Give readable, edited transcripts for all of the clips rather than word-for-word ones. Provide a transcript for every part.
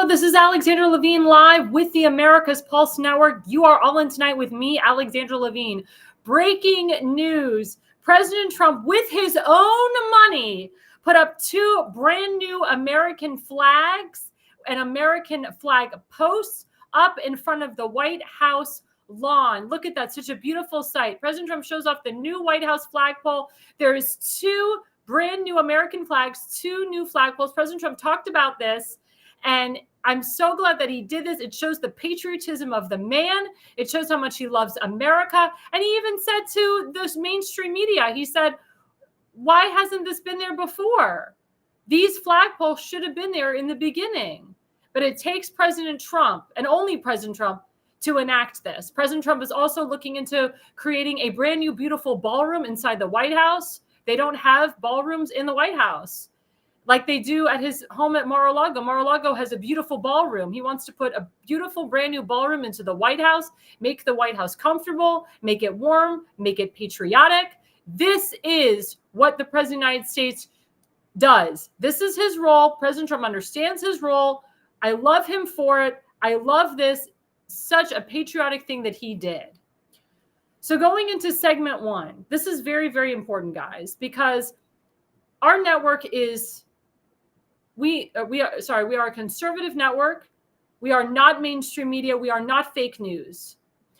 Hello, this is Alexandra Levine live with the America's Pulse Network. You are all in tonight with me, Alexandra Levine. Breaking news. President Trump, with his own money, put up 2 brand new American flags and American flag posts up in front of the White House lawn. Look at that, such a beautiful sight. President Trump shows off the new White House flagpole. There is 2 brand new American flags, 2 new flagpoles. President Trump talked about this. And I'm so glad that he did this. It shows the patriotism of the man. It shows how much he loves America. And he even said to the mainstream media, he said, why hasn't this been there before? These flagpoles should have been there in the beginning. But it takes President Trump, and only President Trump, to enact this. President Trump is also looking into creating a brand new, beautiful ballroom inside the White House. They don't have ballrooms in the White House like they do at his home at Mar-a-Lago. Mar-a-Lago has a beautiful ballroom. He wants to put a beautiful brand new ballroom into the White House, make the White House comfortable, make it warm, make it patriotic. This is what the President of the United States does. This is his role. President Trump understands his role. I love him for it. I love this. Such a patriotic thing that he did. So going into segment 1, this is very, very important, guys, because our network is we are a conservative network. We are not mainstream media. We are not fake news.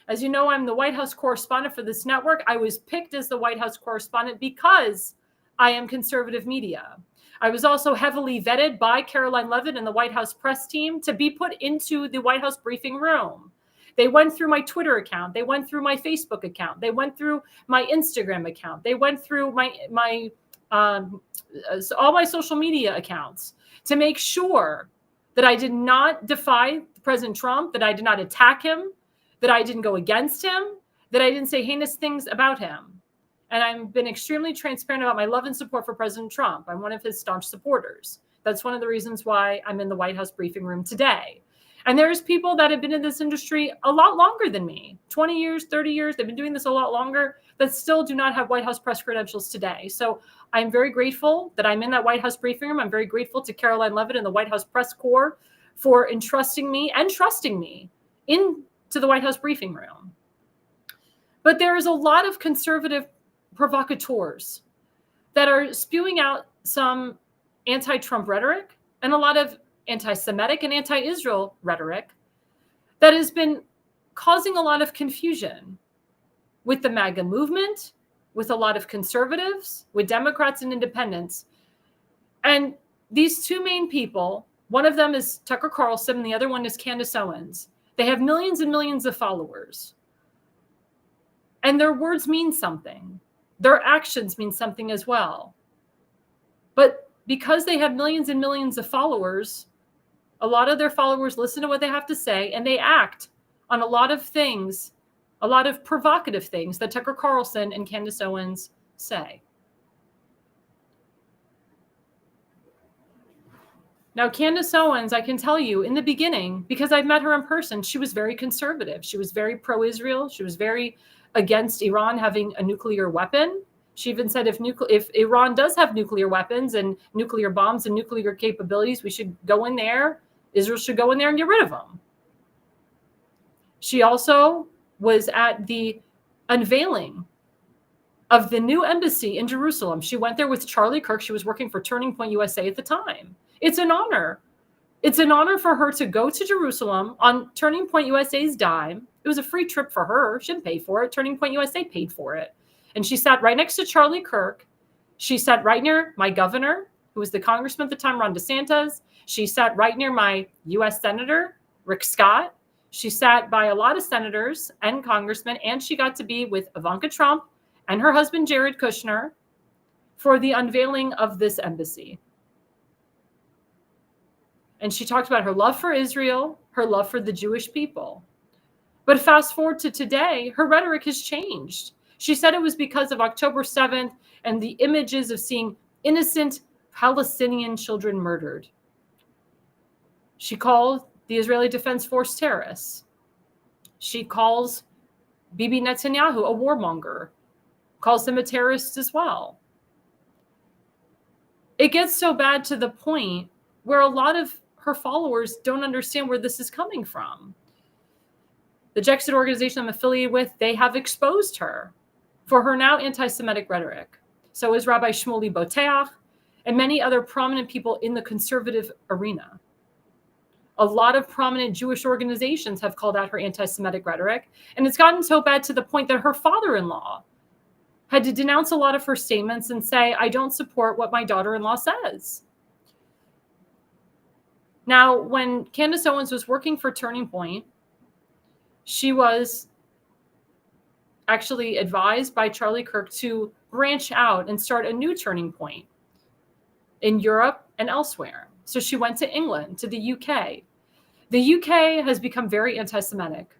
As you know, I'm the White House correspondent for this network. I was picked as the White House correspondent because I am conservative media. I was also heavily vetted by Caroline Levitt and the White House press team to be put into the White House briefing room. They went through my Twitter account. They went through my Facebook account. They went through my Instagram account. They went through all my social media accounts to make sure that I did not defy President Trump, that I did not attack him, that I didn't go against him, that I didn't say heinous things about him. And I've been extremely transparent about my love and support for President Trump. I'm one of his staunch supporters. That's one of the reasons why I'm in the White House briefing room today. And there's people that have been in this industry a lot longer than me, 20 years, 30 years. They've been doing this a lot longer, that still do not have White House press credentials today. So I'm very grateful that I'm in that White House briefing room. I'm very grateful to Caroline Levitt and the White House press corps for entrusting me and trusting me into the White House briefing room. But there is a lot of conservative provocateurs that are spewing out some anti-Trump rhetoric and a lot of anti-Semitic and anti-Israel rhetoric that has been causing a lot of confusion with the MAGA movement, with a lot of conservatives, with Democrats and independents. And these 2 main people, one of them is Tucker Carlson, and the other one is Candace Owens. They have millions and millions of followers. And their words mean something. Their actions mean something as well. But because they have millions and millions of followers, a lot of their followers listen to what they have to say, and they act on a lot of things, a lot of provocative things that Tucker Carlson and Candace Owens say. Now, Candace Owens, I can tell you in the beginning, because I've met her in person, she was very conservative. She was very pro-Israel. She was very against Iran having a nuclear weapon. She even said if Iran does have nuclear weapons and nuclear bombs and nuclear capabilities, we should go in there. Israel should go in there and get rid of them. She also was at the unveiling of the new embassy in Jerusalem. She went there with Charlie Kirk. She was working for Turning Point USA at the time. It's an honor. It's an honor for her to go to Jerusalem on Turning Point USA's dime. It was a free trip for her. She didn't pay for it. Turning Point USA paid for it. And she sat right next to Charlie Kirk. She sat right near my governor, who was the congressman at the time, Ron DeSantis. She sat right near my U.S. Senator, Rick Scott. She sat by a lot of senators and congressmen, and she got to be with Ivanka Trump and her husband, Jared Kushner, for the unveiling of this embassy. And she talked about her love for Israel, her love for the Jewish people. But fast forward to today, her rhetoric has changed. She said it was because of October 7th and the images of seeing innocent Palestinian children murdered. She called the Israeli Defense Force terrorists. She calls Bibi Netanyahu a warmonger, calls him a terrorist as well. It gets so bad to the point where a lot of her followers don't understand where this is coming from. The Jexit organization I'm affiliated with, they have exposed her for her now anti-Semitic rhetoric. So is Rabbi Shmuley Boteach and many other prominent people in the conservative arena. A lot of prominent Jewish organizations have called out her anti-Semitic rhetoric, and it's gotten so bad to the point that her father-in-law had to denounce a lot of her statements and say, I don't support what my daughter-in-law says. Now, when Candace Owens was working for Turning Point, she was actually advised by Charlie Kirk to branch out and start a new Turning Point in Europe and elsewhere. So she went to England, to the UK. The UK has become very anti-Semitic.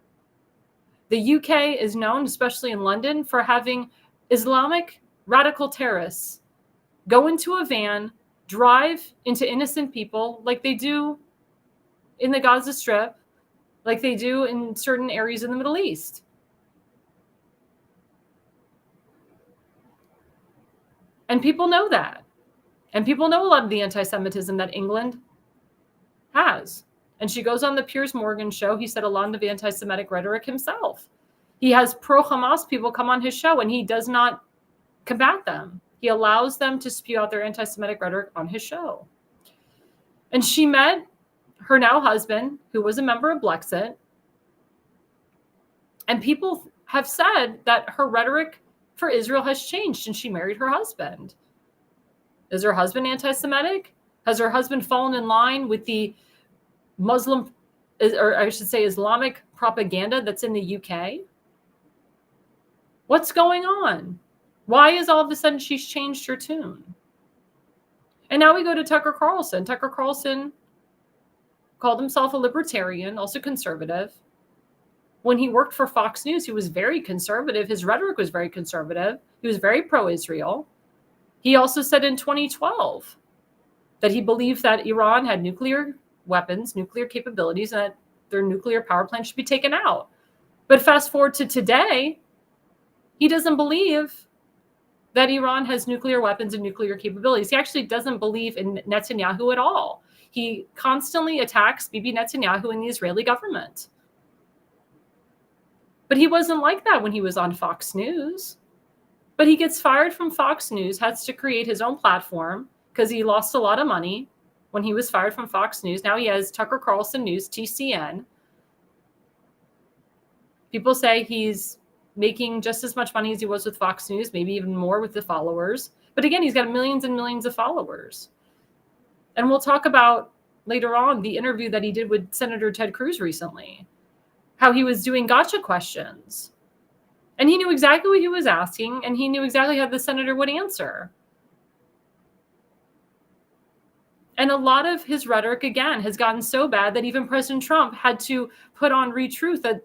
The UK is known, especially in London, for having Islamic radical terrorists go into a van, drive into innocent people like they do in the Gaza Strip, like they do in certain areas in the Middle East. And people know that. And people know a lot of the anti-Semitism that England has. And she goes on the Piers Morgan show. He said a lot of the anti-Semitic rhetoric himself. He has pro-Hamas people come on his show and he does not combat them. He allows them to spew out their anti-Semitic rhetoric on his show. And she met her now husband, who was a member of Blexit. And people have said that her rhetoric for Israel has changed since she married her husband. Is her husband anti-Semitic? Has her husband fallen in line with the Muslim, or I should say Islamic propaganda that's in the UK? What's going on? Why is all of a sudden she's changed her tune? And now we go to Tucker Carlson. Tucker Carlson called himself a libertarian, also conservative. When he worked for Fox News, he was very conservative. His rhetoric was very conservative. He was very pro-Israel. He also said in 2012 that he believed that Iran had nuclear weapons, nuclear capabilities, and that their nuclear power plant should be taken out. But fast forward to today, he doesn't believe that Iran has nuclear weapons and nuclear capabilities. He actually doesn't believe in Netanyahu at all. He constantly attacks Bibi Netanyahu and the Israeli government. But he wasn't like that when he was on Fox News. But he gets fired from Fox News, has to create his own platform because he lost a lot of money when he was fired from Fox News. Now he has Tucker Carlson News, TCN. People say he's making just as much money as he was with Fox News, maybe even more with the followers. But again, he's got millions and millions of followers. And we'll talk about later on the interview that he did with Senator Ted Cruz recently, how he was doing gotcha questions. And he knew exactly what he was asking, and he knew exactly how the senator would answer. And a lot of his rhetoric, again, has gotten so bad that even President Trump had to put on retruth that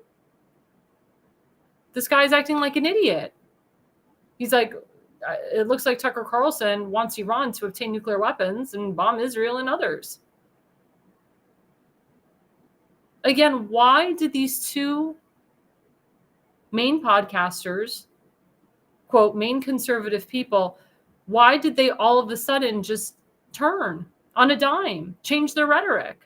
this guy is acting like an idiot. He's like, it looks like Tucker Carlson wants Iran to obtain nuclear weapons and bomb Israel and others. Again, why did these two main podcasters, quote, main conservative people, why did they all of a sudden just turn on a dime, change their rhetoric?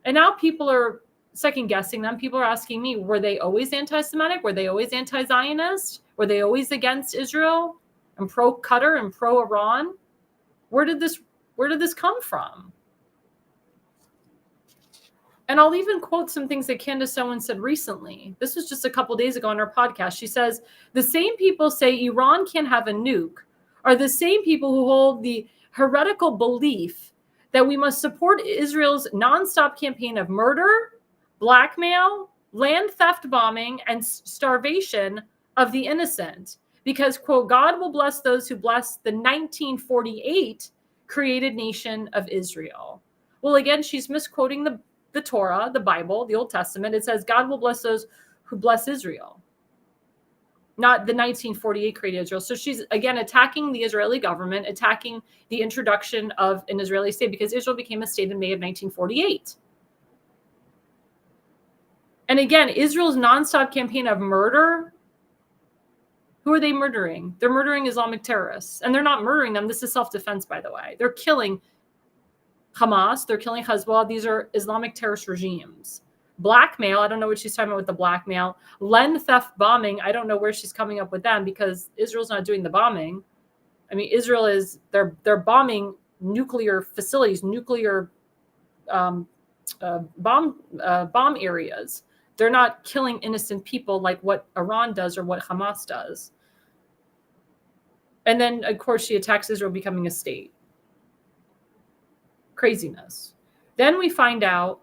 And now people are second guessing them. People are asking me, were they always anti-Semitic? Were they always anti-Zionist? Were they always against Israel and pro-Qatar and pro-Iran? Where did this come from? And I'll even quote some things that Candace Owens said recently. This was just a couple days ago on our podcast. She says, the same people say Iran can't have a nuke are the same people who hold the heretical belief that we must support Israel's nonstop campaign of murder, blackmail, land theft bombing, and starvation of the innocent. Because, quote, God will bless those who bless the 1948 created nation of Israel. Well, again, she's misquoting the Torah, the Bible, the Old Testament. It says God will bless those who bless Israel, not the 1948 created Israel. So she's, again, attacking the Israeli government, attacking the introduction of an Israeli state, because Israel became a state in May of 1948. And again, Israel's nonstop campaign of murder, who are they murdering? They're murdering Islamic terrorists. And they're not murdering them. This is self-defense, by the way. They're killing Hamas, they're killing Hezbollah. These are Islamic terrorist regimes. Blackmail, I don't know what she's talking about with the blackmail. Len theft bombing, I don't know where she's coming up with them because Israel's not doing the bombing. I mean, Israel is, they're bombing nuclear facilities, nuclear bomb areas. They're not killing innocent people like what Iran does or what Hamas does. And then, of course, she attacks Israel becoming a state. Craziness. Then we find out,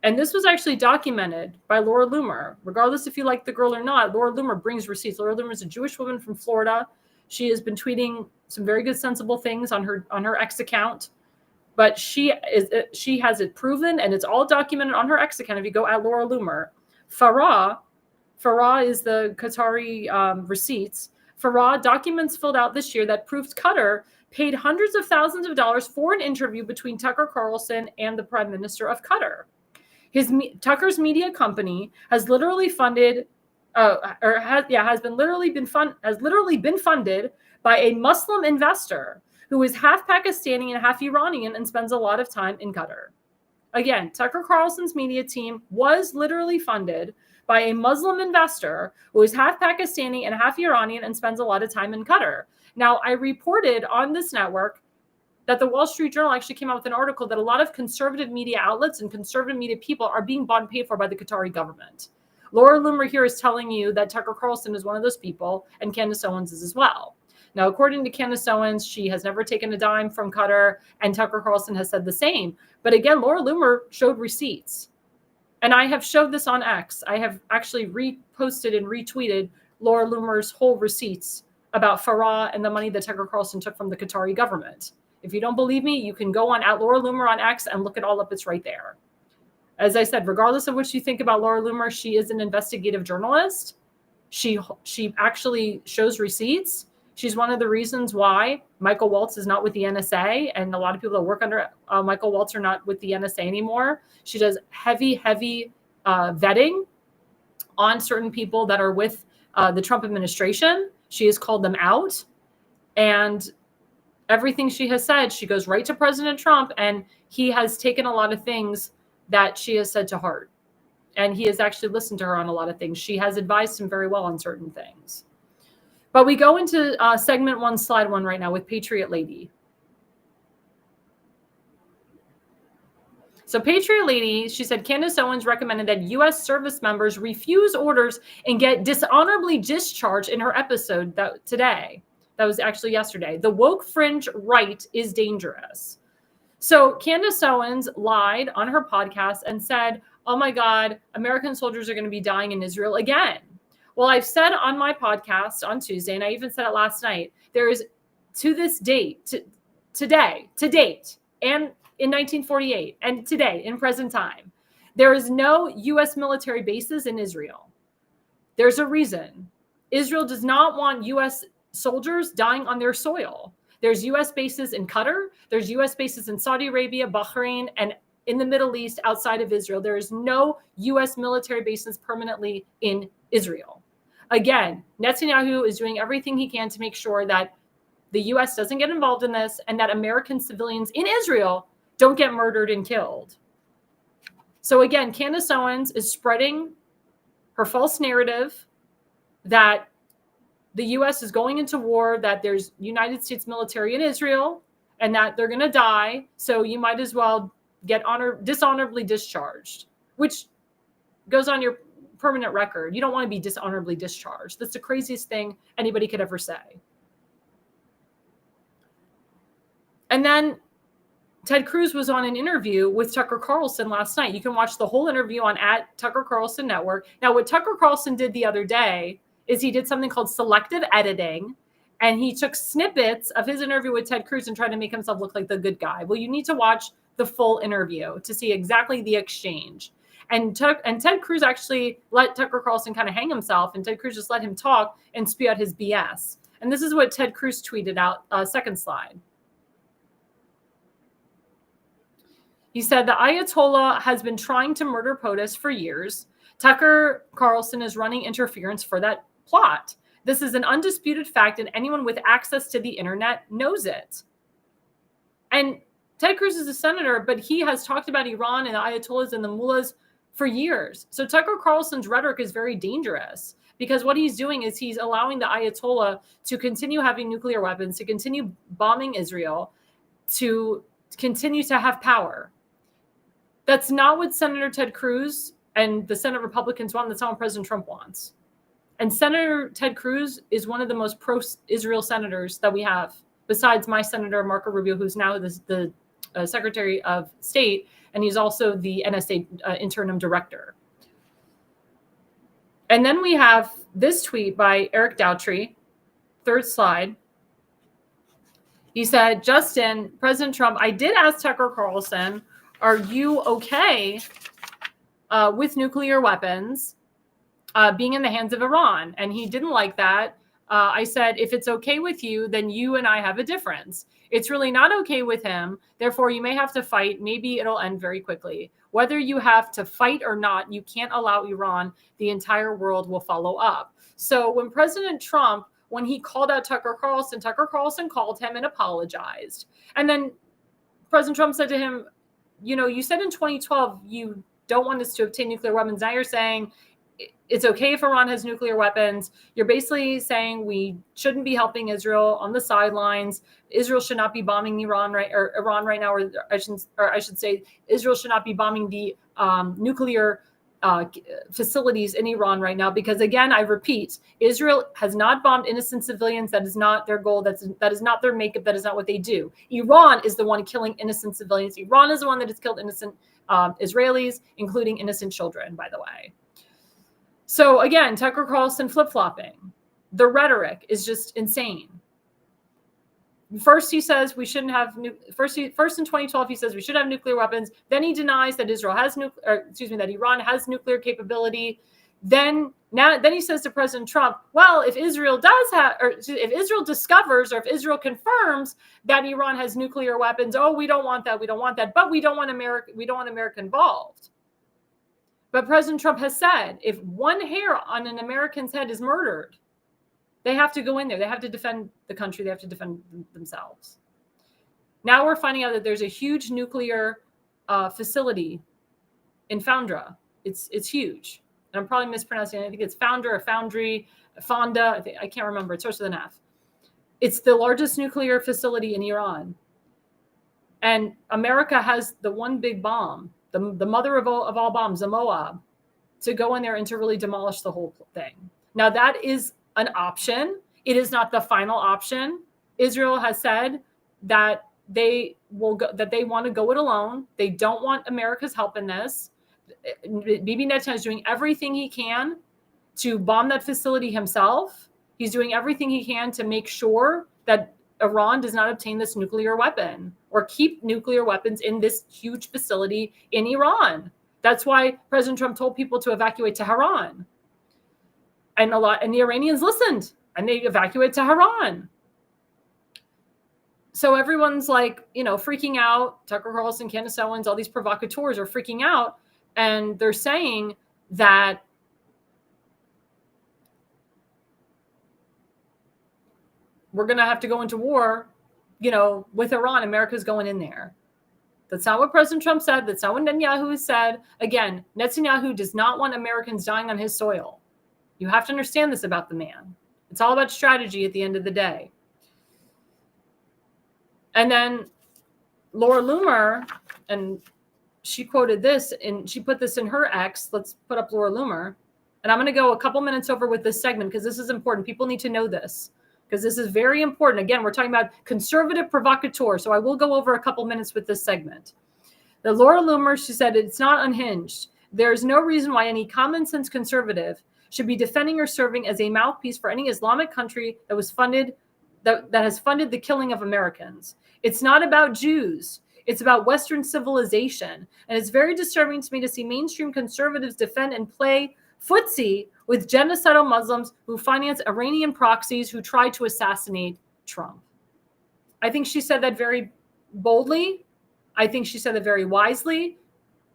and this was actually documented by Laura Loomer. Regardless if you like the girl or not, Laura Loomer brings receipts. Laura Loomer is a Jewish woman from Florida. She has been tweeting some very good, sensible things on her X account. But she has it proven, and it's all documented on her X account. If you go at Laura Loomer, Farah is the Qatari receipts. Farah documents filled out this year that proves Qatar paid hundreds of thousands of dollars for an interview between Tucker Carlson and the Prime Minister of Qatar. Tucker's media company has literally funded, has literally been funded by a Muslim investor who is half Pakistani and half Iranian and spends a lot of time in Qatar. Again, Tucker Carlson's media team was literally funded by a Muslim investor who is half Pakistani and half Iranian and spends a lot of time in Qatar. Now, I reported on this network that the Wall Street Journal actually came out with an article that a lot of conservative media outlets and conservative media people are being bought and paid for by the Qatari government. Laura Loomer here is telling you that Tucker Carlson is one of those people, and Candace Owens is as well. Now, according to Candace Owens, she has never taken a dime from Qatar, and Tucker Carlson has said the same. But again, Laura Loomer showed receipts. And I have showed this on X. I have actually reposted and retweeted Laura Loomer's whole receipts about Farah and the money that Tucker Carlson took from the Qatari government. If you don't believe me, you can go on at Laura Loomer on X and look it all up. It's right there. As I said, regardless of what you think about Laura Loomer, she is an investigative journalist. She actually shows receipts. She's one of the reasons why Michael Waltz is not with the NSA, and a lot of people that work under Michael Waltz are not with the NSA anymore. She does heavy vetting on certain people that are with the Trump administration. She has called them out, and everything she has said, she goes right to President Trump, and he has taken a lot of things that she has said to heart, and he has actually listened to her on a lot of things. She has advised him very well on certain things. But we go into segment 1, slide 1 right now with Patriot Lady. So Patriot Lady, she said, Candace Owens recommended that U.S. service members refuse orders and get dishonorably discharged in her episode today. That was actually yesterday. The woke fringe right is dangerous. So Candace Owens lied on her podcast and said, oh my God, American soldiers are going to be dying in Israel again. Well, I've said on my podcast on Tuesday, and I even said it last night, there is, to this date, to date, and in 1948, and today, in present time, there is no U.S. military bases in Israel. There's a reason. Israel does not want U.S. soldiers dying on their soil. There's U.S. bases in Qatar. There's U.S. bases in Saudi Arabia, Bahrain, and in the Middle East outside of Israel. There is no U.S. military bases permanently in Israel. Again, Netanyahu is doing everything he can to make sure that the U.S. doesn't get involved in this and that American civilians in Israel don't get murdered and killed. So again, Candace Owens is spreading her false narrative that the U.S. is going into war, that there's United States military in Israel, and that they're going to die. So you might as well get dishonorably discharged, which goes on your permanent record. You don't want to be dishonorably discharged. That's the craziest thing anybody could ever say. And then Ted Cruz was on an interview with Tucker Carlson last night. You can watch the whole interview on at Tucker Carlson Network. Now, what Tucker Carlson did the other day is he did something called selective editing, and he took snippets of his interview with Ted Cruz and tried to make himself look like the good guy. Well, you need to watch the full interview to see exactly the exchange. And Ted Cruz actually let Tucker Carlson kind of hang himself, and Ted Cruz just let him talk and spew out his BS. And this is what Ted Cruz tweeted out, second slide. He said, the Ayatollah has been trying to murder POTUS for years. Tucker Carlson is running interference for that plot. This is an undisputed fact, and anyone with access to the internet knows it. And Ted Cruz is a senator, but he has talked about Iran and the Ayatollahs and the mullahs for years. So Tucker Carlson's rhetoric is very dangerous because what he's doing is he's allowing the Ayatollah to continue having nuclear weapons, to continue bombing Israel, to continue to have power. That's not what Senator Ted Cruz and the Senate Republicans want. That's not what President Trump wants. And Senator Ted Cruz is one of the most pro-Israel senators that we have, besides my Senator Marco Rubio, who's now the Secretary of State, and he's also the NSA interim director. And then we have this tweet by Eric Daughtry, third slide. He said, Justin, President Trump, I did ask Tucker Carlson, are you okay with nuclear weapons being in the hands of Iran? And he didn't like that. I said, if it's okay with you, then you and I have a difference. It's really not okay with him. Therefore, you may have to fight. Maybe it'll end very quickly. Whether you have to fight or not, you can't allow Iran. The entire world will follow up. So when President Trump, when he called out Tucker Carlson called him and apologized. And then President Trump said to him, you know, you said in 2012, you don't want us to obtain nuclear weapons. Now you're saying it's okay if Iran has nuclear weapons. You're basically saying we shouldn't be helping Israel on the sidelines. Israel should not be bombing Iran right now, or I should say, Israel should not be bombing the nuclear facilities in Iran right now. Because again, I repeat, Israel has not bombed innocent civilians. That is not their goal. That is not their makeup. That is not what they do. Iran is the one killing innocent civilians. Iran is the one that has killed innocent Israelis, including innocent children, by the way. So again, Tucker Carlson flip-flopping. The rhetoric is just insane. First, he says we shouldn't have first in 2012 he says we should have nuclear weapons. Then he denies that that Iran has nuclear capability. Then he says to President Trump, well, if Israel if Israel discovers or if Israel confirms that Iran has nuclear weapons, oh, we don't want that, but we don't want America involved. But President Trump has said if one hair on an American's head is murdered, they have to go in there. They have to defend the country. They have to defend themselves. Now we're finding out that there's a huge nuclear facility in Foundra. It's huge. And I'm probably mispronouncing it. I think it's Foundra or Foundry, Fonda. I can't remember. It starts with an F. It's the largest nuclear facility in Iran. And America has the one big bomb, the mother of all bombs, the Moab, to go in there and to really demolish the whole thing. Now that is an option. It is not the final option. Israel has said that they want to go it alone. They don't want America's help in this. Bibi Netanyahu is doing everything he can to bomb that facility himself. He's doing everything he can to make sure that Iran does not obtain this nuclear weapon or keep nuclear weapons in this huge facility in Iran. That's why President Trump told people to evacuate Tehran. And the Iranians listened and they evacuated Tehran. So everyone's like, freaking out. Tucker Carlson, Candace Owens, all these provocateurs are freaking out. And they're saying that we're going to have to go into war, with Iran. America's going in there. That's not what President Trump said. That's not what Netanyahu has said. Again, Netanyahu does not want Americans dying on his soil. You have to understand this about the man. It's all about strategy at the end of the day. And then Laura Loomer, and she quoted this, and she put this in her X. Let's put up Laura Loomer. And I'm going to go a couple minutes over with this segment because this is important. People need to know this because this is very important. Again, we're talking about conservative provocateur. So I will go over a couple minutes with this segment. The Laura Loomer, she said, it's not unhinged. There is no reason why any common sense conservative should be defending or serving as a mouthpiece for any Islamic country that has funded the killing of Americans. It's not about Jews. It's about Western civilization. And it's very disturbing to me to see mainstream conservatives defend and play footsie with genocidal Muslims who finance Iranian proxies who try to assassinate Trump. I think she said that very boldly. I think she said that very wisely.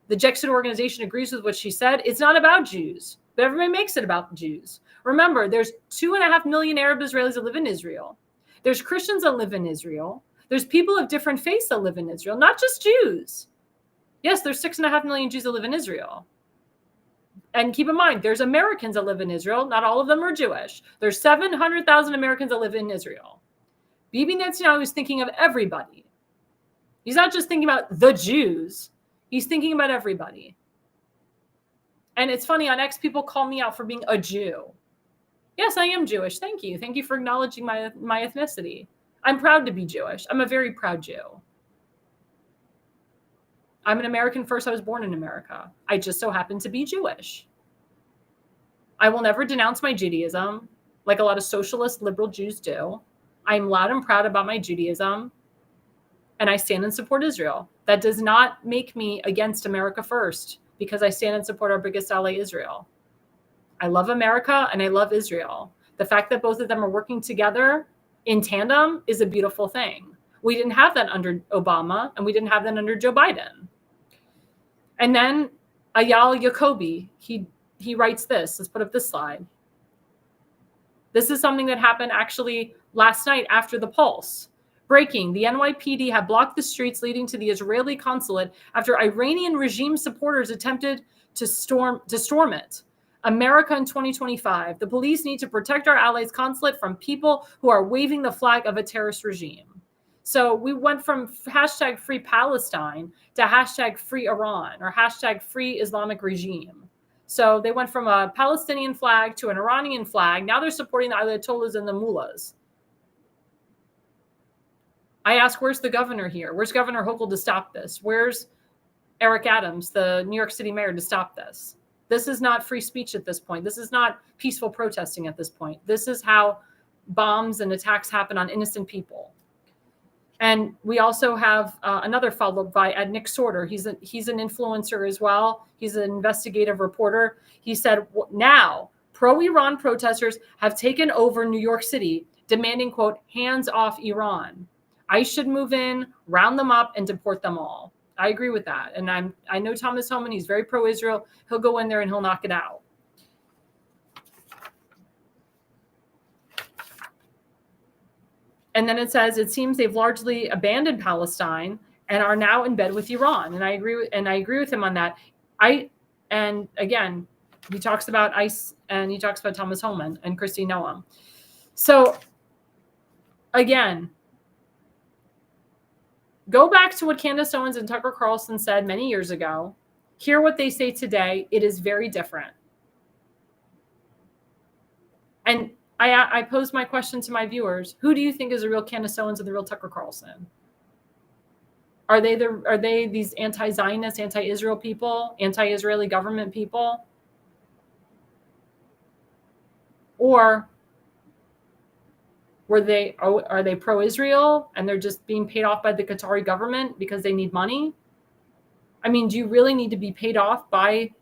The Jexit organization agrees with what she said. It's not about Jews, but everybody makes it about Jews. Remember, there's 2.5 million Arab Israelis that live in Israel. There's Christians that live in Israel. There's people of different faiths that live in Israel, not just Jews. Yes, there's 6.5 million Jews that live in Israel. And keep in mind, there's Americans that live in Israel. Not all of them are Jewish. There's 700,000 Americans that live in Israel. Bibi Netanyahu is thinking of everybody. He's not just thinking about the Jews. He's thinking about everybody. And it's funny, on X, people call me out for being a Jew. Yes, I am Jewish. Thank you. Thank you for acknowledging my ethnicity. I'm proud to be Jewish. I'm a very proud Jew. I'm an American first. I was born in America. I just so happen to be Jewish. I will never denounce my Judaism like a lot of socialist liberal Jews do. I'm loud and proud about my Judaism, and I stand and support Israel. That does not make me against America first, because I stand and support our biggest ally, Israel. I love America and I love Israel. The fact that both of them are working together in tandem is a beautiful thing. We didn't have that under Obama, and we didn't have that under Joe Biden. And then Ayal Jacobi, he writes this. Let's put up this slide. This is something that happened actually last night after the Pulse. Breaking, the NYPD have blocked the streets leading to the Israeli consulate after Iranian regime supporters attempted to storm it. America in 2025. The police need to protect our allies' consulate from people who are waving the flag of a terrorist regime. So we went from hashtag free Palestine to hashtag free Iran, or hashtag free Islamic regime. So they went from a Palestinian flag to an Iranian flag. Now they're supporting the Ayatollahs and the mullahs. I ask, where's the governor here? Where's Governor Hochul to stop this? Where's Eric Adams, the New York City mayor, to stop this? This is not free speech at this point. This is not peaceful protesting at this point. This is how bombs and attacks happen on innocent people. And we also have another followed by Nick Sorter. He's an influencer as well. He's an investigative reporter. He said, now pro-Iran protesters have taken over New York City, demanding, quote, hands off Iran. ICE should move in, round them up, and deport them all. I agree with that. And I know Thomas Homan. He's very pro-Israel. He'll go in there and he'll knock it out. And then it says, it seems they've largely abandoned Palestine and are now in bed with Iran. And I agree with him on that. And again, he talks about ICE and he talks about Thomas Homan and Kristi Noem. So again, go back to what Candace Owens and Tucker Carlson said many years ago. Hear what they say today. It is very different. And I posed my question to my viewers. Who do you think is the real Candace Owens and the real Tucker Carlson? Are they these anti-Zionist, anti-Israel people, anti-Israeli government people? Or are they pro-Israel and they're just being paid off by the Qatari government because they need money? I mean, do you really need to be paid off by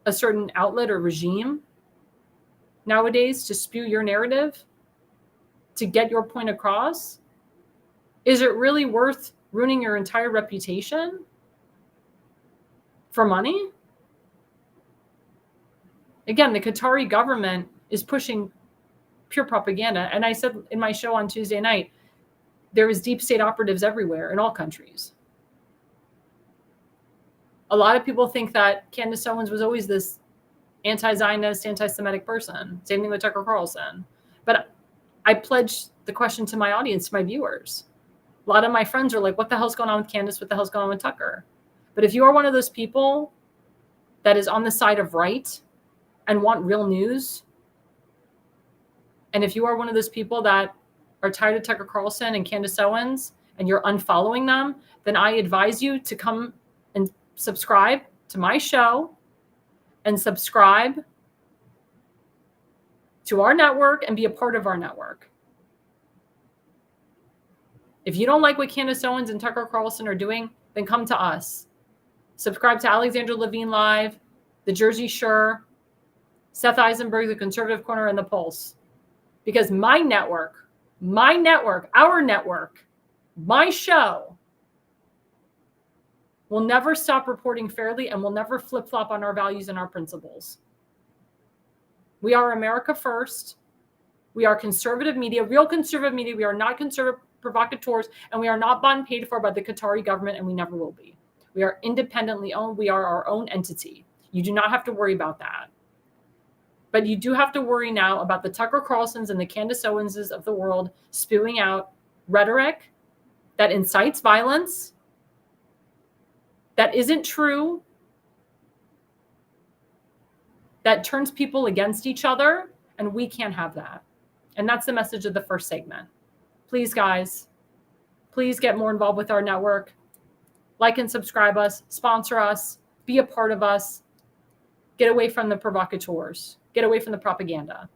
a certain outlet or regime nowadays to spew your narrative, to get your point across? Is it really worth ruining your entire reputation for money? Again, the Qatari government is pushing pure propaganda. And I said in my show on Tuesday night, there is deep state operatives everywhere in all countries. A lot of people think that Candace Owens was always this anti-Zionist, anti-Semitic person. Same thing with Tucker Carlson. But I pledged the question to my audience, to my viewers. A lot of my friends are like, what the hell's going on with Candace? What the hell's going on with Tucker? But if you are one of those people that is on the side of right and want real news, and if you are one of those people that are tired of Tucker Carlson and Candace Owens and you're unfollowing them, then I advise you to come and subscribe to my show and subscribe to our network and be a part of our network. If you don't like what Candace Owens and Tucker Carlson are doing, then come to us. Subscribe to Alexandra Levine Live, The Jersey Shore, Seth Eisenberg, The Conservative Corner, and The Pulse. Because my network, our network, my show will never stop reporting fairly and will never flip-flop on our values and our principles. We are America first. We are conservative media, real conservative media. We are not conservative provocateurs, and we are not bought and paid for by the Qatari government, and we never will be. We are independently owned. We are our own entity. You do not have to worry about that. But you do have to worry now about the Tucker Carlsons and the Candace Owenses of the world spewing out rhetoric that incites violence, that isn't true, that turns people against each other, and we can't have that. And that's the message of the first segment. Please, guys, please get more involved with our network. Like and subscribe us, sponsor us, be a part of us. Get away from the provocateurs. Get away from the propaganda.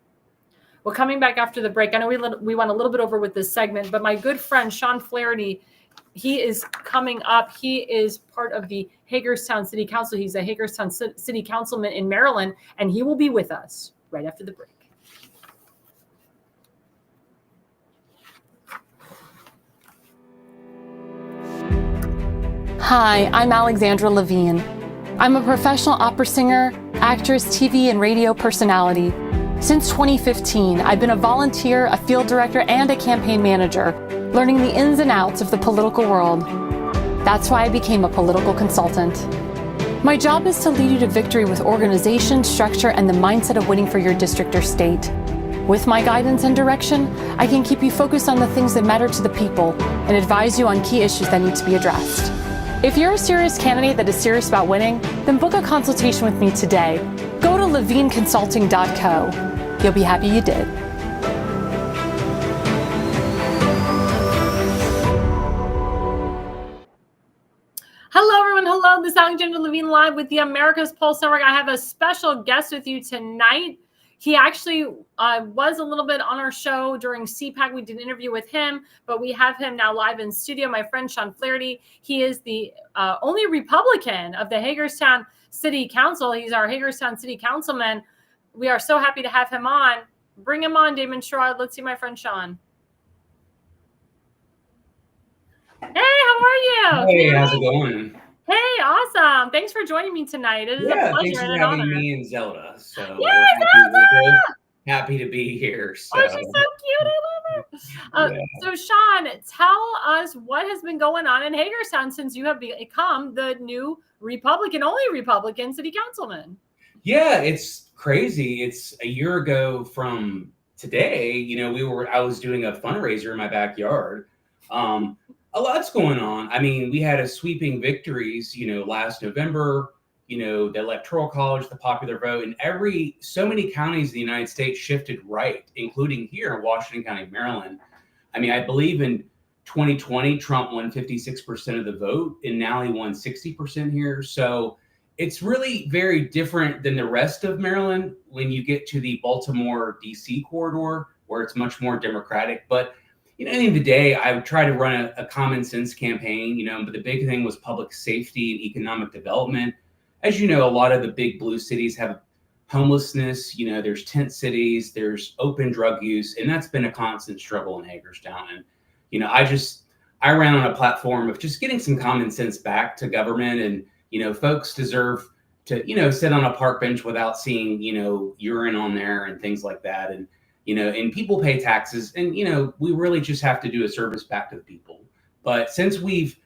Well, coming back after the break, I know we went a little bit over with this segment, but my good friend, Sean Flaherty, he is coming up. He is part of the Hagerstown City Council. He's a Hagerstown City Councilman in Maryland, and he will be with us right after the break. Hi, I'm Alexandra Levine. I'm a professional opera singer, actress, TV, and radio personality. Since 2015, I've been a volunteer, a field director, and a campaign manager, learning the ins and outs of the political world. That's why I became a political consultant. My job is to lead you to victory with organization, structure, and the mindset of winning for your district or state. With my guidance and direction, I can keep you focused on the things that matter to the people and advise you on key issues that need to be addressed. If you're a serious candidate that is serious about winning, then book a consultation with me today. Go to levineconsulting.co. You'll be happy you did. Hello, everyone. Hello. This is Alexandra Levine live with the America's Pulse Network. I have a special guest with you tonight. He actually was a little bit on our show during CPAC. We did an interview with him, but we have him now live in studio. My friend Sean Flaherty. He is the only Republican of the Hagerstown City Council. He's our Hagerstown City Councilman. We are so happy to have him on. Bring him on, Damon Sherrod. Let's see my friend Sean. Hey, how are you? Hey, how's it going? Hey, awesome. Thanks for joining me tonight. It is a pleasure thanks for and an having honor. me and Zelda. So Yes, we're happy to be here. So. Oh, she's so cute. I love her. So, Sean, tell us what has been going on in Hagerstown since you have become the new only Republican city councilman. Yeah, it's crazy. It's a year ago from today. I was doing a fundraiser in my backyard. A lot's going on. I mean, we had a sweeping victories, last November, the Electoral College, the popular vote, and so many counties in the United States shifted right, including here in Washington County, Maryland. I mean, I believe in 2020, Trump won 56% of the vote, and now he won 60% here. So it's really very different than the rest of Maryland when you get to the Baltimore, D.C. corridor, where it's much more Democratic. But at the end of the day, I would try to run a common sense campaign, but the big thing was public safety and economic development. As you know, a lot of the big blue cities have homelessness, there's tent cities, there's open drug use, and that's been a constant struggle in Hagerstown. And, I ran on a platform of just getting some common sense back to government, and, folks deserve to, sit on a park bench without seeing, urine on there and things like that. And, and people pay taxes, and, we really just have to do a service back to the people. But since we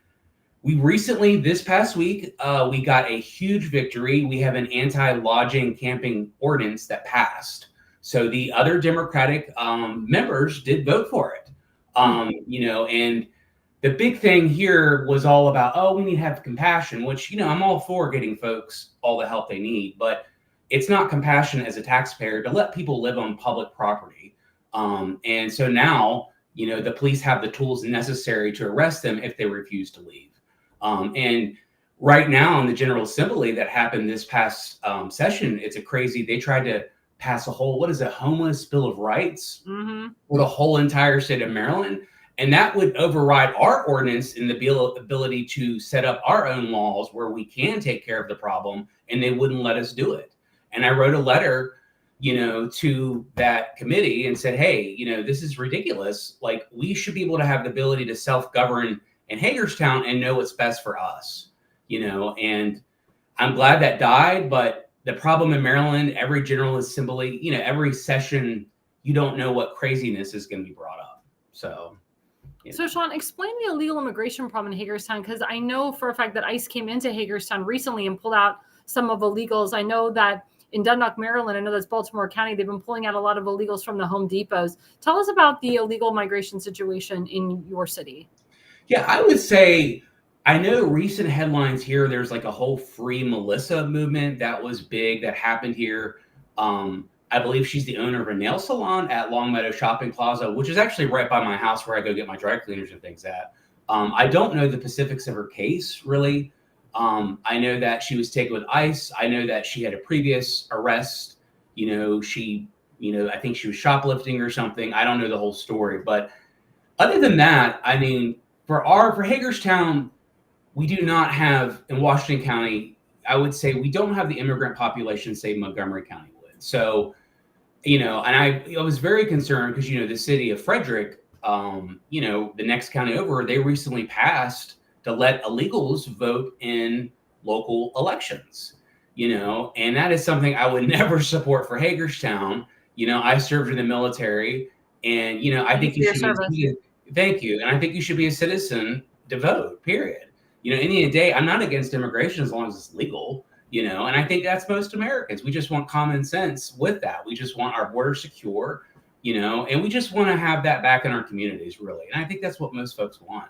recently, this past week, we got a huge victory. We have an anti-lodging camping ordinance that passed. So the other Democratic members did vote for it. And the big thing here was all about, we need to have compassion, which, I'm all for getting folks all the help they need, but it's not compassion as a taxpayer to let people live on public property. And so now, the police have the tools necessary to arrest them if they refuse to leave. And right now in the General Assembly that happened this past session, they tried to pass a homeless Bill of Rights for the whole entire state of Maryland. And that would override our ordinance in the ability to set up our own laws where we can take care of the problem, and they wouldn't let us do it. And I wrote a letter, to that committee and said, hey, this is ridiculous. Like, we should be able to have the ability to self-govern in Hagerstown and know what's best for us, and I'm glad that died. But the problem in Maryland, every General Assembly, every session, you don't know what craziness is going to be brought up. So, So, Sean, explain the illegal immigration problem in Hagerstown, because I know for a fact that ICE came into Hagerstown recently and pulled out some of illegals. I know that in Dundalk, Maryland, I know that's Baltimore County, they've been pulling out a lot of illegals from the Home Depots. Tell us about the illegal migration situation in your city. Yeah, I would say I know recent headlines here. There's like a whole Free Melissa movement that was big that happened here. I believe she's the owner of a nail salon at Longmeadow Shopping Plaza, which is actually right by my house where I go get my dry cleaners and things at. I don't know the specifics of her case really. I know that she was taken with ICE. I know that she had a previous arrest. I think she was shoplifting or something. I don't know the whole story, but other than that, I mean, for Hagerstown, we do not have in Washington County. I would say we don't have the immigrant population, say Montgomery County would. So, and I was very concerned because the city of Frederick, the next county over, they recently passed to let illegals vote in local elections. And that is something I would never support for Hagerstown. I served in the military, and I think you should be. Thank you. And I think you should be a citizen to vote, period. Any day, I'm not against immigration as long as it's legal, and I think that's most Americans. We just want common sense with that. We just want our border secure, and we just want to have that back in our communities, really. And I think that's what most folks want.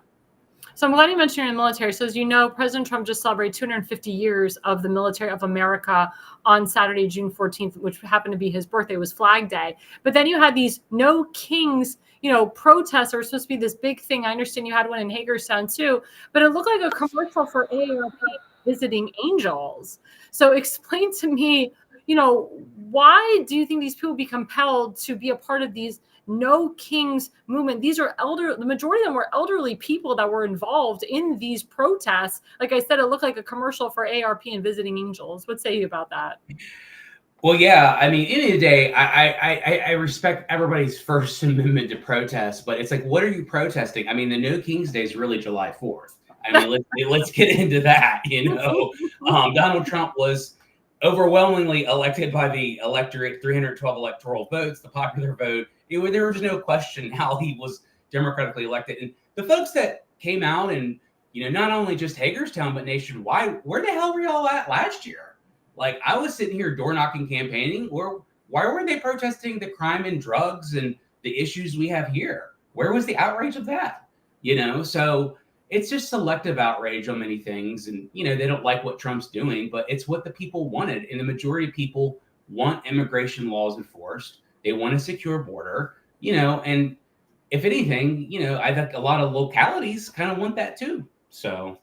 So I'm glad you mentioned you're in the military. So as you know, President Trump just celebrated 250 years of the military of America on Saturday, June 14th, which happened to be his birthday, was Flag Day. But then you had these No Kings, protests. There was supposed to be this big thing. I understand you had one in Hagerstown too, but it looked like a commercial for AARP visiting angels. So explain to me, why do you think these people be compelled to be a part of these No Kings movement? These are the majority of them were elderly people that were involved in these protests. Like I said, it looked like a commercial for AARP and visiting angels. What say you about that? Well, yeah, I mean, end of the day, I respect everybody's First Amendment to protest, but it's like, what are you protesting? I mean, the No Kings Day is really July 4th. I mean, let's get into that. Donald Trump was overwhelmingly elected by the electorate, 312 electoral votes, the popular vote. There was no question how he was democratically elected. And the folks that came out and, not only just Hagerstown, but nationwide, where the hell were y'all at last year? Like, I was sitting here door knocking campaigning. Why weren't they protesting the crime and drugs and the issues we have here? Where was the outrage of that? So it's just selective outrage on many things. And, they don't like what Trump's doing, but it's what the people wanted. And the majority of people want immigration laws enforced. They want a secure border, and if anything, I think a lot of localities kind of want that too. So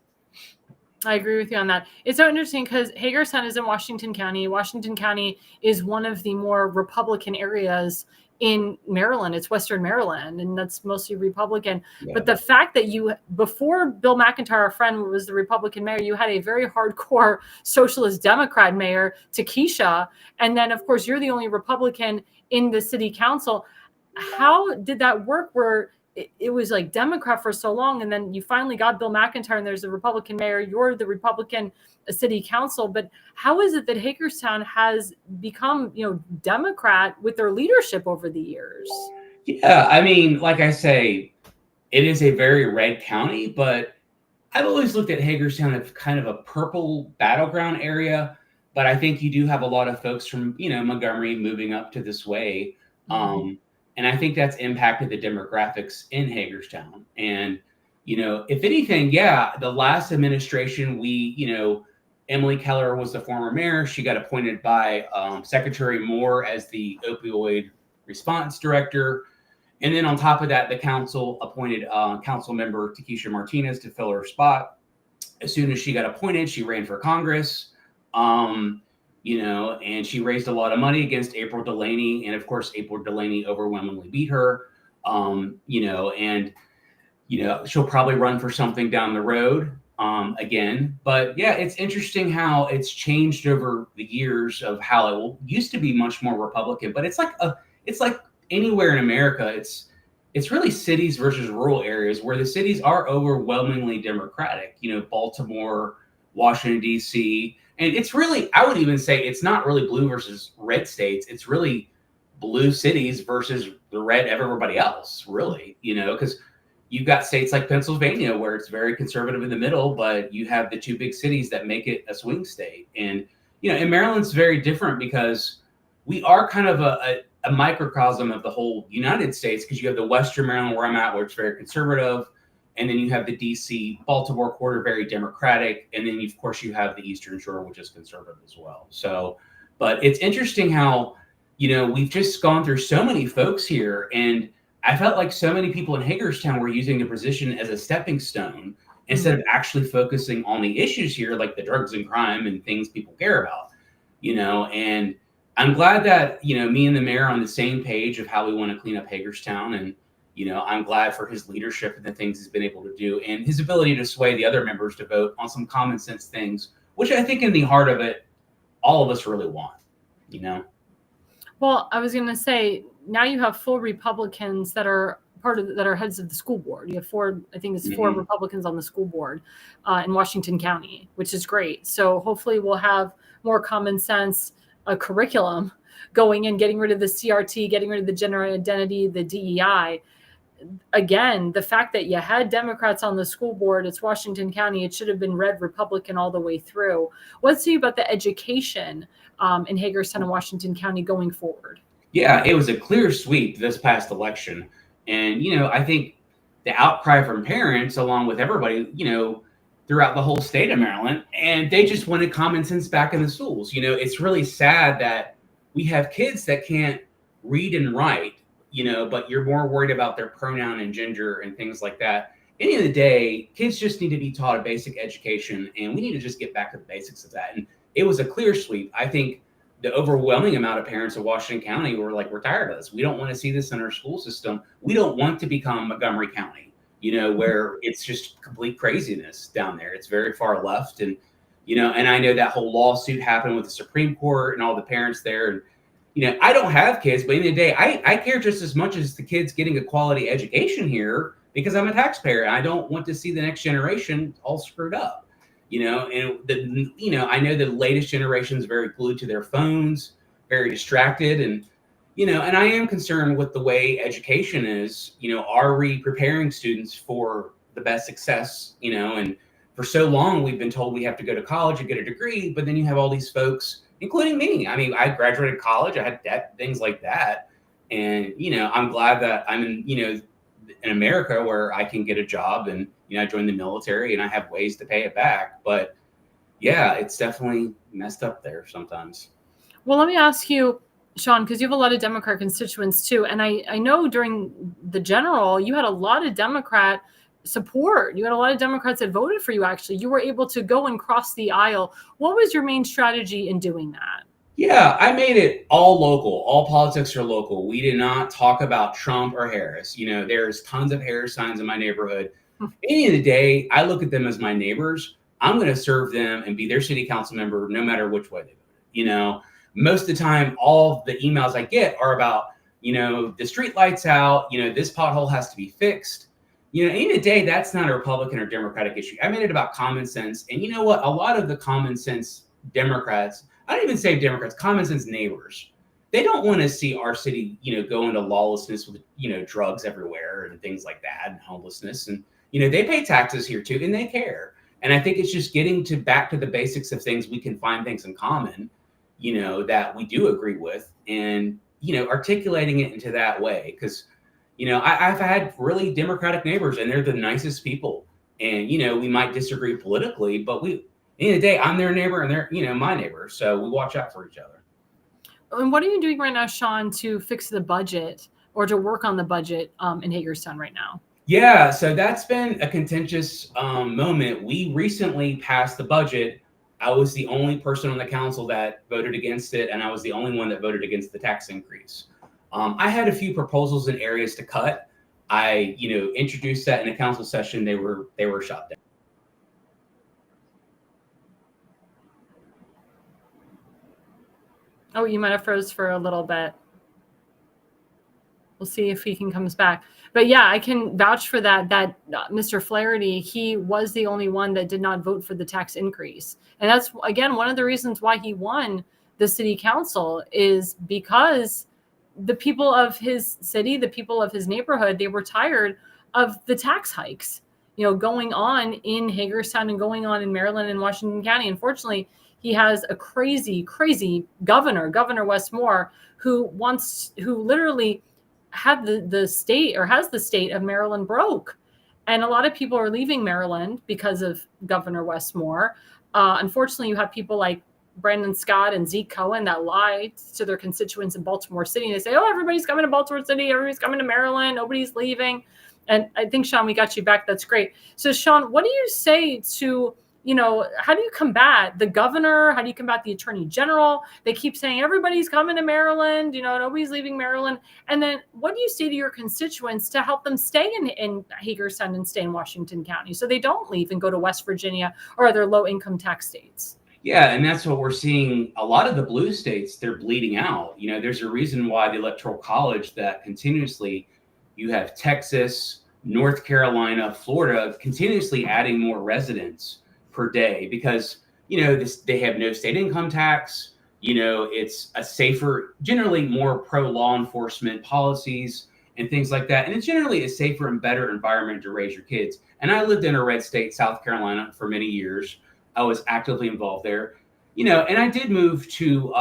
I agree with you on that. It's so interesting because Hagerstown is in Washington County. Washington County is one of the more Republican areas in Maryland. It's Western Maryland, and that's mostly Republican. Yeah. But the fact that before Bill McIntyre, a friend, was the Republican mayor, you had a very hardcore socialist Democrat mayor, Takesha. And then, of course, you're the only Republican in the city council. How did that work where it was like Democrat for so long, and then you finally got Bill McIntyre and there's a Republican mayor, you're the Republican city council? But how is it that Hagerstown has become, Democrat with their leadership over the years? Yeah, I mean, like I say, it is a very red county, but I've always looked at Hagerstown as kind of a purple battleground area. But I think you do have a lot of folks from, Montgomery moving up to this way. Mm-hmm. And I think that's impacted the demographics in Hagerstown. And, if anything, yeah, the last administration, Emily Keller was the former mayor. She got appointed by Secretary Moore as the opioid response director. And then on top of that, the council appointed council member Takesha Martinez to fill her spot. As soon as she got appointed, she ran for Congress. And she raised a lot of money against April Delaney. And of course, April Delaney overwhelmingly beat her, she'll probably run for something down the road again. But yeah, it's interesting how it's changed over the years of how it used to be much more Republican, but it's like anywhere in America, it's really cities versus rural areas where the cities are overwhelmingly Democratic, Baltimore, Washington, D.C., and it's really, I would even say it's not really blue versus red states. It's really blue cities versus the red of everybody else, really, because you've got states like Pennsylvania where it's very conservative in the middle, but you have the two big cities that make it a swing state. And, in Maryland's very different because we are kind of a microcosm of the whole United States, because you have the Western Maryland where I'm at, where it's very conservative. And then you have the DC Baltimore quarter, very Democratic. And then, of course, you have the Eastern Shore, which is conservative as well. So, but it's interesting how, we've just gone through so many folks here. And I felt like so many people in Hagerstown were using the position as a stepping stone instead of actually focusing on the issues here, like the drugs and crime and things people care about, and I'm glad that, me and the mayor are on the same page of how we want to clean up Hagerstown. And, I'm glad for his leadership and the things he's been able to do and his ability to sway the other members to vote on some common sense things, which I think in the heart of it, all of us really want, Well, I was going to say, now you have full Republicans that are that are heads of the school board. You have four Republicans on the school board in Washington County, which is great. So hopefully we'll have more common sense curriculum going in, getting rid of the CRT, getting rid of the gender identity, the DEI. Again, the fact that you had Democrats on the school board, it's Washington County, it should have been red Republican all the way through. What's say about the education in Hagerstown and Washington County going forward? Yeah, it was a clear sweep this past election. And, I think the outcry from parents, along with everybody, throughout the whole state of Maryland, and they just wanted common sense back in the schools. It's really sad that we have kids that can't read and write, but you're more worried about their pronoun and gender and things like that. At the end of the day, kids just need to be taught a basic education, and we need to just get back to the basics of that. And it was a clear sweep. I think the overwhelming amount of parents of Washington County were like, we're tired of this. We don't want to see this in our school system. We don't want to become Montgomery County, where it's just complete craziness down there. It's very far left. And, and I know that whole lawsuit happened with the Supreme Court and all the parents there. And, I don't have kids, but in the day, I care just as much as the kids getting a quality education here because I'm a taxpayer. And I don't want to see the next generation all screwed up. And I know the latest generation is very glued to their phones, very distracted. And, and I am concerned with the way education is, are we preparing students for the best success, and for so long, we've been told we have to go to college and get a degree, but then you have all these folks, including me. I mean, I graduated college, I had debt, things like that. And, I'm glad that I'm in America where I can get a job and, I joined the military and I have ways to pay it back. But yeah, it's definitely messed up there sometimes. Well, let me ask you, Sean, because you have a lot of Democrat constituents too. And I know during the general, you had a lot of Democrat support. You had a lot of Democrats that voted for you, actually. You were able to go and cross the aisle. What was your main strategy in doing that? Yeah, I made it all local. All politics are local. We did not talk about Trump or Harris. There's tons of Harris signs in my neighborhood. At the end of the day, I look at them as my neighbors. I'm going to serve them and be their city council member no matter which way they vote. Most of the time, all the emails I get are about, the street lights out, this pothole has to be fixed. At the end of the day, that's not a Republican or Democratic issue. I made it about common sense. And you know what? A lot of the common sense Democrats, I don't even say Democrats, common sense neighbors, they don't want to see our city, go into lawlessness with, drugs everywhere and things like that and homelessness. And, they pay taxes here too, and they care. And I think it's just getting back to the basics of things. We can find things in common, that we do agree with and, articulating it into that way. Because, I've had really Democratic neighbors and they're the nicest people. And, we might disagree politically, but at the end of the day, I'm their neighbor and they're, my neighbor. So we watch out for each other. And what are you doing right now, Sean, to fix the budget or to work on the budget in Hagerstown right now? Yeah, so that's been a contentious moment. We recently passed the budget. I was the only person on the council that voted against it, and I was the only one that voted against the tax increase. I had a few proposals in areas to cut. I, introduced that in a council session. They were shot down. Oh, you might have froze for a little bit. We'll see if he comes back. But yeah, I can vouch for that Mr. Flaherty, he was the only one that did not vote for the tax increase. And that's, again, one of the reasons why he won the city council is because the people of his city, the people of his neighborhood, they were tired of the tax hikes, going on in Hagerstown and going on in Maryland and Washington County. Unfortunately, he has a crazy, crazy Governor Wes Moore, who literally had the state, or has the state of Maryland broke. And a lot of people are leaving Maryland because of Governor Wes Moore. Unfortunately, you have people like Brandon Scott and Zeke Cohen that lie to their constituents in Baltimore City. And they say, oh, everybody's coming to Baltimore City. Everybody's coming to Maryland. Nobody's leaving. And I think, Sean, we got you back. That's great. So, Sean, what do you say to, how do you combat the governor? How do you combat the attorney general? They keep saying everybody's coming to Maryland, nobody's leaving Maryland. And then what do you say to your constituents to help them stay in Hagerstown and stay in Washington County so they don't leave and go to West Virginia or other low income tax states? Yeah, and that's what we're seeing. A lot of the blue states, they're bleeding out. There's a reason why the Electoral College that continuously, you have Texas, North Carolina, Florida, continuously adding more residents per day because, they have no state income tax. It's a safer, generally more pro law enforcement policies and things like that. And it's generally a safer and better environment to raise your kids. And I lived in a red state, South Carolina, for many years. I was actively involved there, and I did move to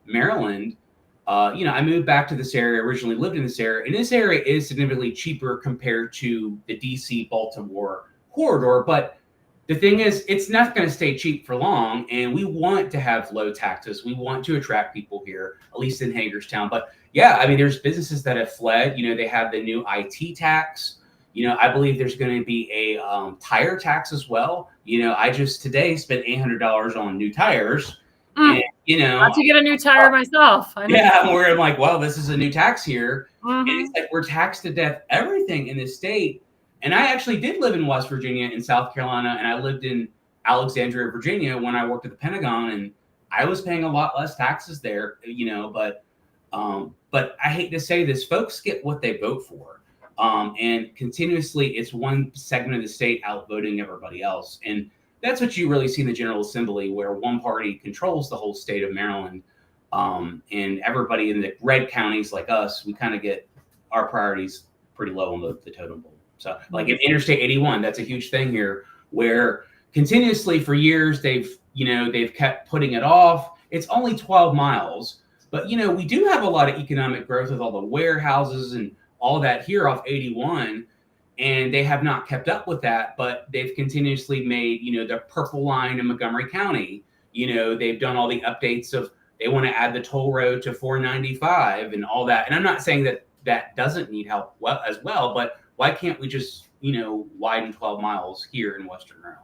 Maryland. I moved back to this area, originally lived in this area, and this area is significantly cheaper compared to the DC Baltimore corridor. But the thing is, it's not going to stay cheap for long, and we want to have low taxes. We want to attract people here, at least in Hagerstown. But yeah, I mean, there's businesses that have fled. They have the new IT tax. I believe there's going to be a tire tax as well. I just today spent $800 on new tires. And, not to get a new tire myself. Yeah, where I'm like, well, this is a new tax here. Mm-hmm. And it's like we're taxed to death, everything in this state. And I actually did live in West Virginia and South Carolina, and I lived in Alexandria, Virginia when I worked at the Pentagon, and I was paying a lot less taxes there, but I hate to say this, folks get what they vote for. And continuously, it's one segment of the state outvoting everybody else. And that's what you really see in the General Assembly, where one party controls the whole state of Maryland. And everybody in the red counties like us, we kind of get our priorities pretty low on the totem pole. So like in Interstate 81, that's a huge thing here, where continuously for years, they've kept putting it off. It's only 12 miles. But, we do have a lot of economic growth with all the warehouses and all that here off 81, and they have not kept up with that, but they've continuously made, the purple line in Montgomery County, they've done all the updates of, they want to add the toll road to 495 and all that. And I'm not saying that doesn't need help as well, but why can't we just, widen 12 miles here in Western Maryland?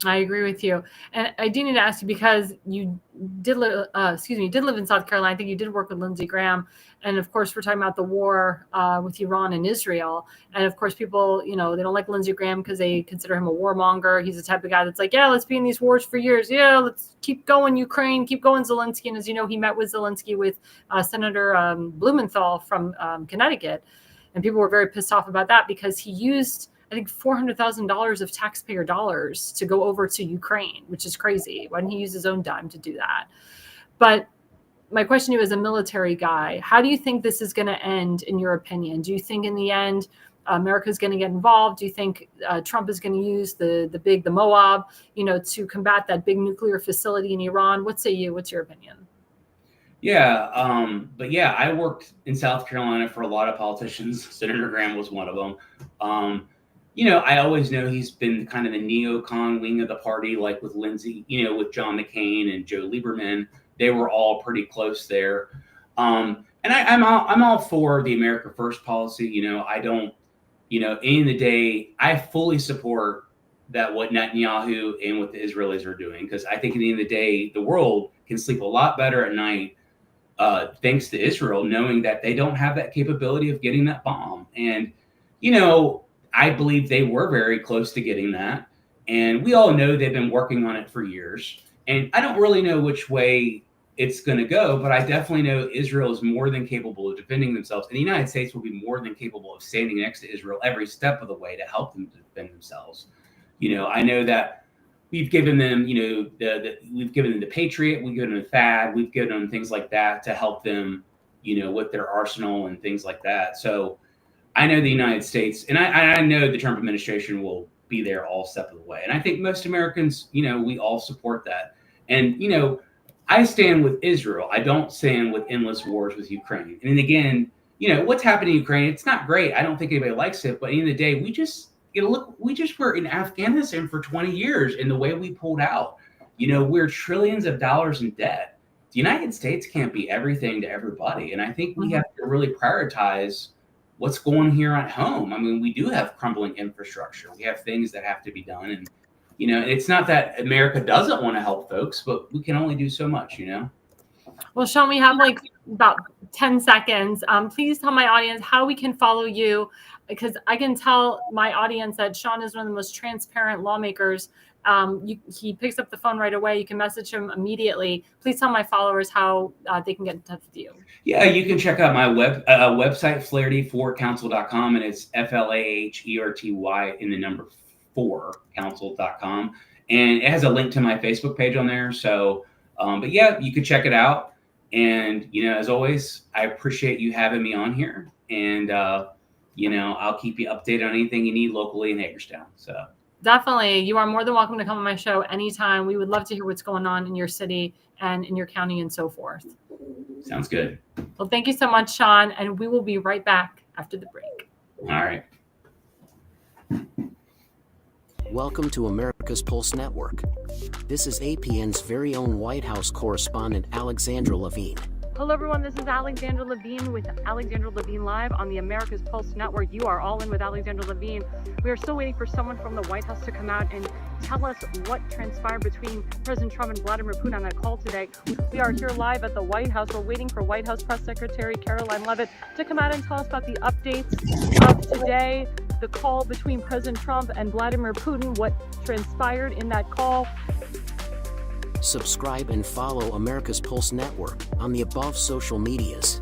I agree with you. And I do need to ask you, because you did live in South Carolina. I think you did work with Lindsey Graham. And of course, we're talking about the war with Iran and Israel. And of course, people, they don't like Lindsey Graham because they consider him a warmonger. He's the type of guy that's like, yeah, let's be in these wars for years. Yeah, let's keep going, Ukraine, keep going, Zelensky. And as you know, he met with Zelensky with Senator Blumenthal from Connecticut. And people were very pissed off about that because he used, I think, $400,000 of taxpayer dollars to go over to Ukraine, which is crazy. Why didn't he use his own dime to do that? But my question to you as a military guy, how do you think this is going to end, in your opinion? Do you think in the end, America is going to get involved? Do you think Trump is going to use the Moab, to combat that big nuclear facility in Iran? What say you? What's your opinion? Yeah, but yeah, I worked in South Carolina for a lot of politicians. Senator Graham was one of them. I always know he's been kind of the neocon wing of the party, like with Lindsey, with John McCain and Joe Lieberman. They were all pretty close there. And I'm all for the America First policy. I don't, end of the day, I fully support that what Netanyahu and what the Israelis are doing, because I think at the end of the day, the world can sleep a lot better at night thanks to Israel, knowing that they don't have that capability of getting that bomb. And, I believe they were very close to getting that. And we all know they've been working on it for years. And I don't really know which way it's going to go, but I definitely know Israel is more than capable of defending themselves. And the United States will be more than capable of standing next to Israel every step of the way to help them defend themselves. I know that we've given them, we've given them the Patriot, we've given them the THAAD, we've given them things like that to help them, with their arsenal and things like that. So, I know the United States, and I know the Trump administration will be there all step of the way. And I think most Americans, we all support that. And, I stand with Israel. I don't stand with endless wars with Ukraine. And again, what's happening in Ukraine, it's not great. I don't think anybody likes it. But at the end of the day, we just were in Afghanistan for 20 years, and the way we pulled out, we're trillions of dollars in debt. The United States can't be everything to everybody. And I think we have to really prioritize what's going here at home. I mean, we do have crumbling infrastructure. We have things that have to be done. And, it's not that America doesn't want to help folks, but we can only do so much, Well, Sean, we have like about 10 seconds. Please tell my audience how we can follow you, because I can tell my audience that Sean is one of the most transparent lawmakers. He picks up the phone right away. You can message him immediately. Please tell my followers how they can get in touch with you. Yeah, you can check out my website, Flaherty4council.com, and it's FLAHERTY in the number 4 council.com. And it has a link to my Facebook page on there. So, but yeah, you could check it out. And, as always, I appreciate you having me on here. And, I'll keep you updated on anything you need locally in Hagerstown. So definitely, you are more than welcome to come on my show anytime. We would love to hear what's going on in your city and in your county and so forth. Sounds good. Well, thank you so much, Sean. And we will be right back after the break. All right. Welcome to America's Pulse Network. This is APN's very own White House correspondent, Alexandra Levine. Hello, everyone. This is Alexandra Levine with Alexandra Levine Live on the America's Pulse Network. You are all in with Alexandra Levine. We are still waiting for someone from the White House to come out and tell us what transpired between President Trump and Vladimir Putin on that call today. We are here live at the White House. We're waiting for White House Press Secretary Caroline Leavitt to come out and tell us about the updates of today, the call between President Trump and Vladimir Putin, what transpired in that call. Subscribe and follow America's Pulse Network on the above social medias.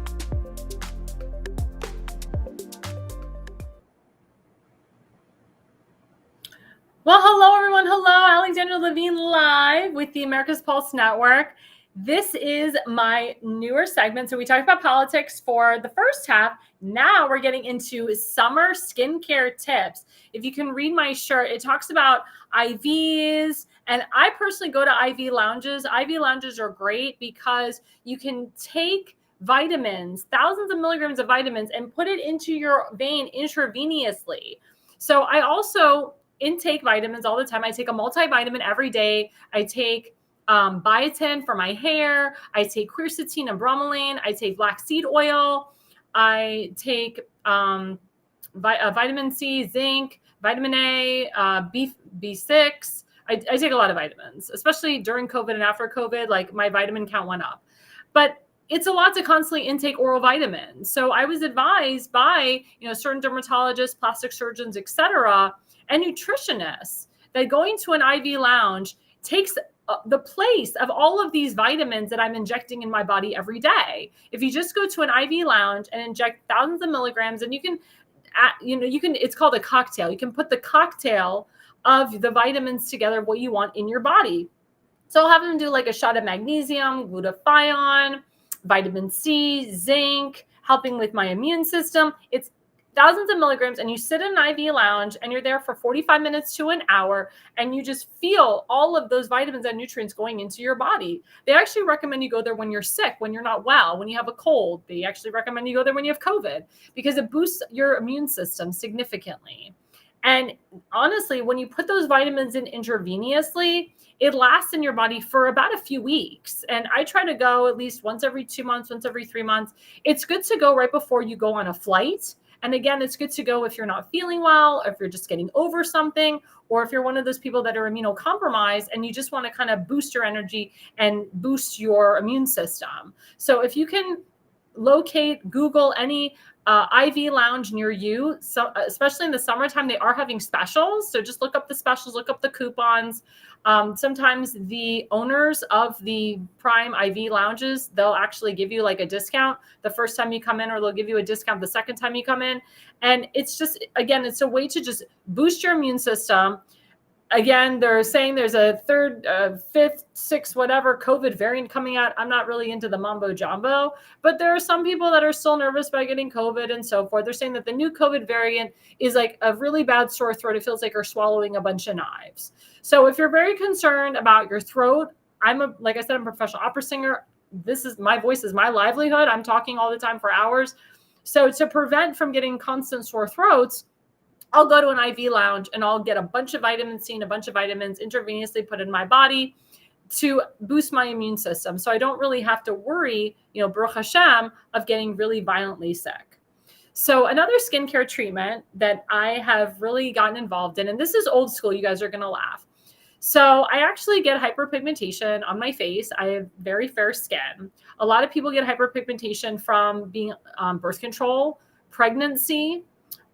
Well, hello, everyone. Hello, Alexandra Levine Live with the America's Pulse Network. This is my newer segment. So we talked about politics for the first half. Now we're getting into summer skincare tips. If you can read my shirt, it talks about IVs. And I personally go to IV lounges. IV lounges are great because you can take vitamins, thousands of milligrams of vitamins, and put it into your vein intravenously. So I also intake vitamins all the time. I take a multivitamin every day. I take biotin for my hair. I take quercetin and bromelain. I take black seed oil. I take vitamin C, zinc, vitamin A, B6. I take a lot of vitamins, especially during COVID and after COVID, like my vitamin count went up. But it's a lot to constantly intake oral vitamins. So I was advised by, certain dermatologists, plastic surgeons, et cetera, and nutritionists that going to an IV lounge takes the place of all of these vitamins that I'm injecting in my body every day. If you just go to an IV lounge and inject thousands of milligrams, and you can, it's called a cocktail. You can put the cocktail of the vitamins together, what you want in your body. So I'll have them do like a shot of magnesium, glutathione, vitamin C, zinc, helping with my immune system. It's thousands of milligrams, and you sit in an IV lounge and you're there for 45 minutes to an hour, and you just feel all of those vitamins and nutrients going into your body. They actually recommend you go there when you're sick, when you're not well, when you have a cold. They actually recommend you go there when you have COVID because it boosts your immune system significantly. And honestly, when you put those vitamins in intravenously, it lasts in your body for about a few weeks. And I try to go at least once every 2 months, once every 3 months. It's good to go right before you go on a flight. And again, it's good to go if you're not feeling well, or if you're just getting over something, or if you're one of those people that are immunocompromised and you just want to kind of boost your energy and boost your immune system. So if you can Google any IV lounge near you, so especially in the summertime, they are having specials. So just look up the specials, look up the coupons. Sometimes the owners of the Prime IV lounges, they'll actually give you like a discount the first time you come in, or they'll give you a discount the second time you come in. And it's just, again, it's a way to just boost your immune system, Again, they're saying there's a third, fifth, sixth, whatever COVID variant coming out. I'm not really into the mumbo jumbo, but there are some people that are still nervous about getting COVID and so forth. They're saying that the new COVID variant is like a really bad sore throat. It feels like you're swallowing a bunch of knives. So if you're very concerned about your throat, like I said, I'm a professional opera singer. My voice is my livelihood. I'm talking all the time for hours. So to prevent from getting constant sore throats, I'll go to an IV lounge and I'll get a bunch of vitamin C and a bunch of vitamins intravenously put in my body to boost my immune system. So I don't really have to worry, Baruch Hashem, of getting really violently sick. So another skincare treatment that I have really gotten involved in, and this is old school, you guys are going to laugh. So I actually get hyperpigmentation on my face. I have very fair skin. A lot of people get hyperpigmentation from being on birth control, pregnancy.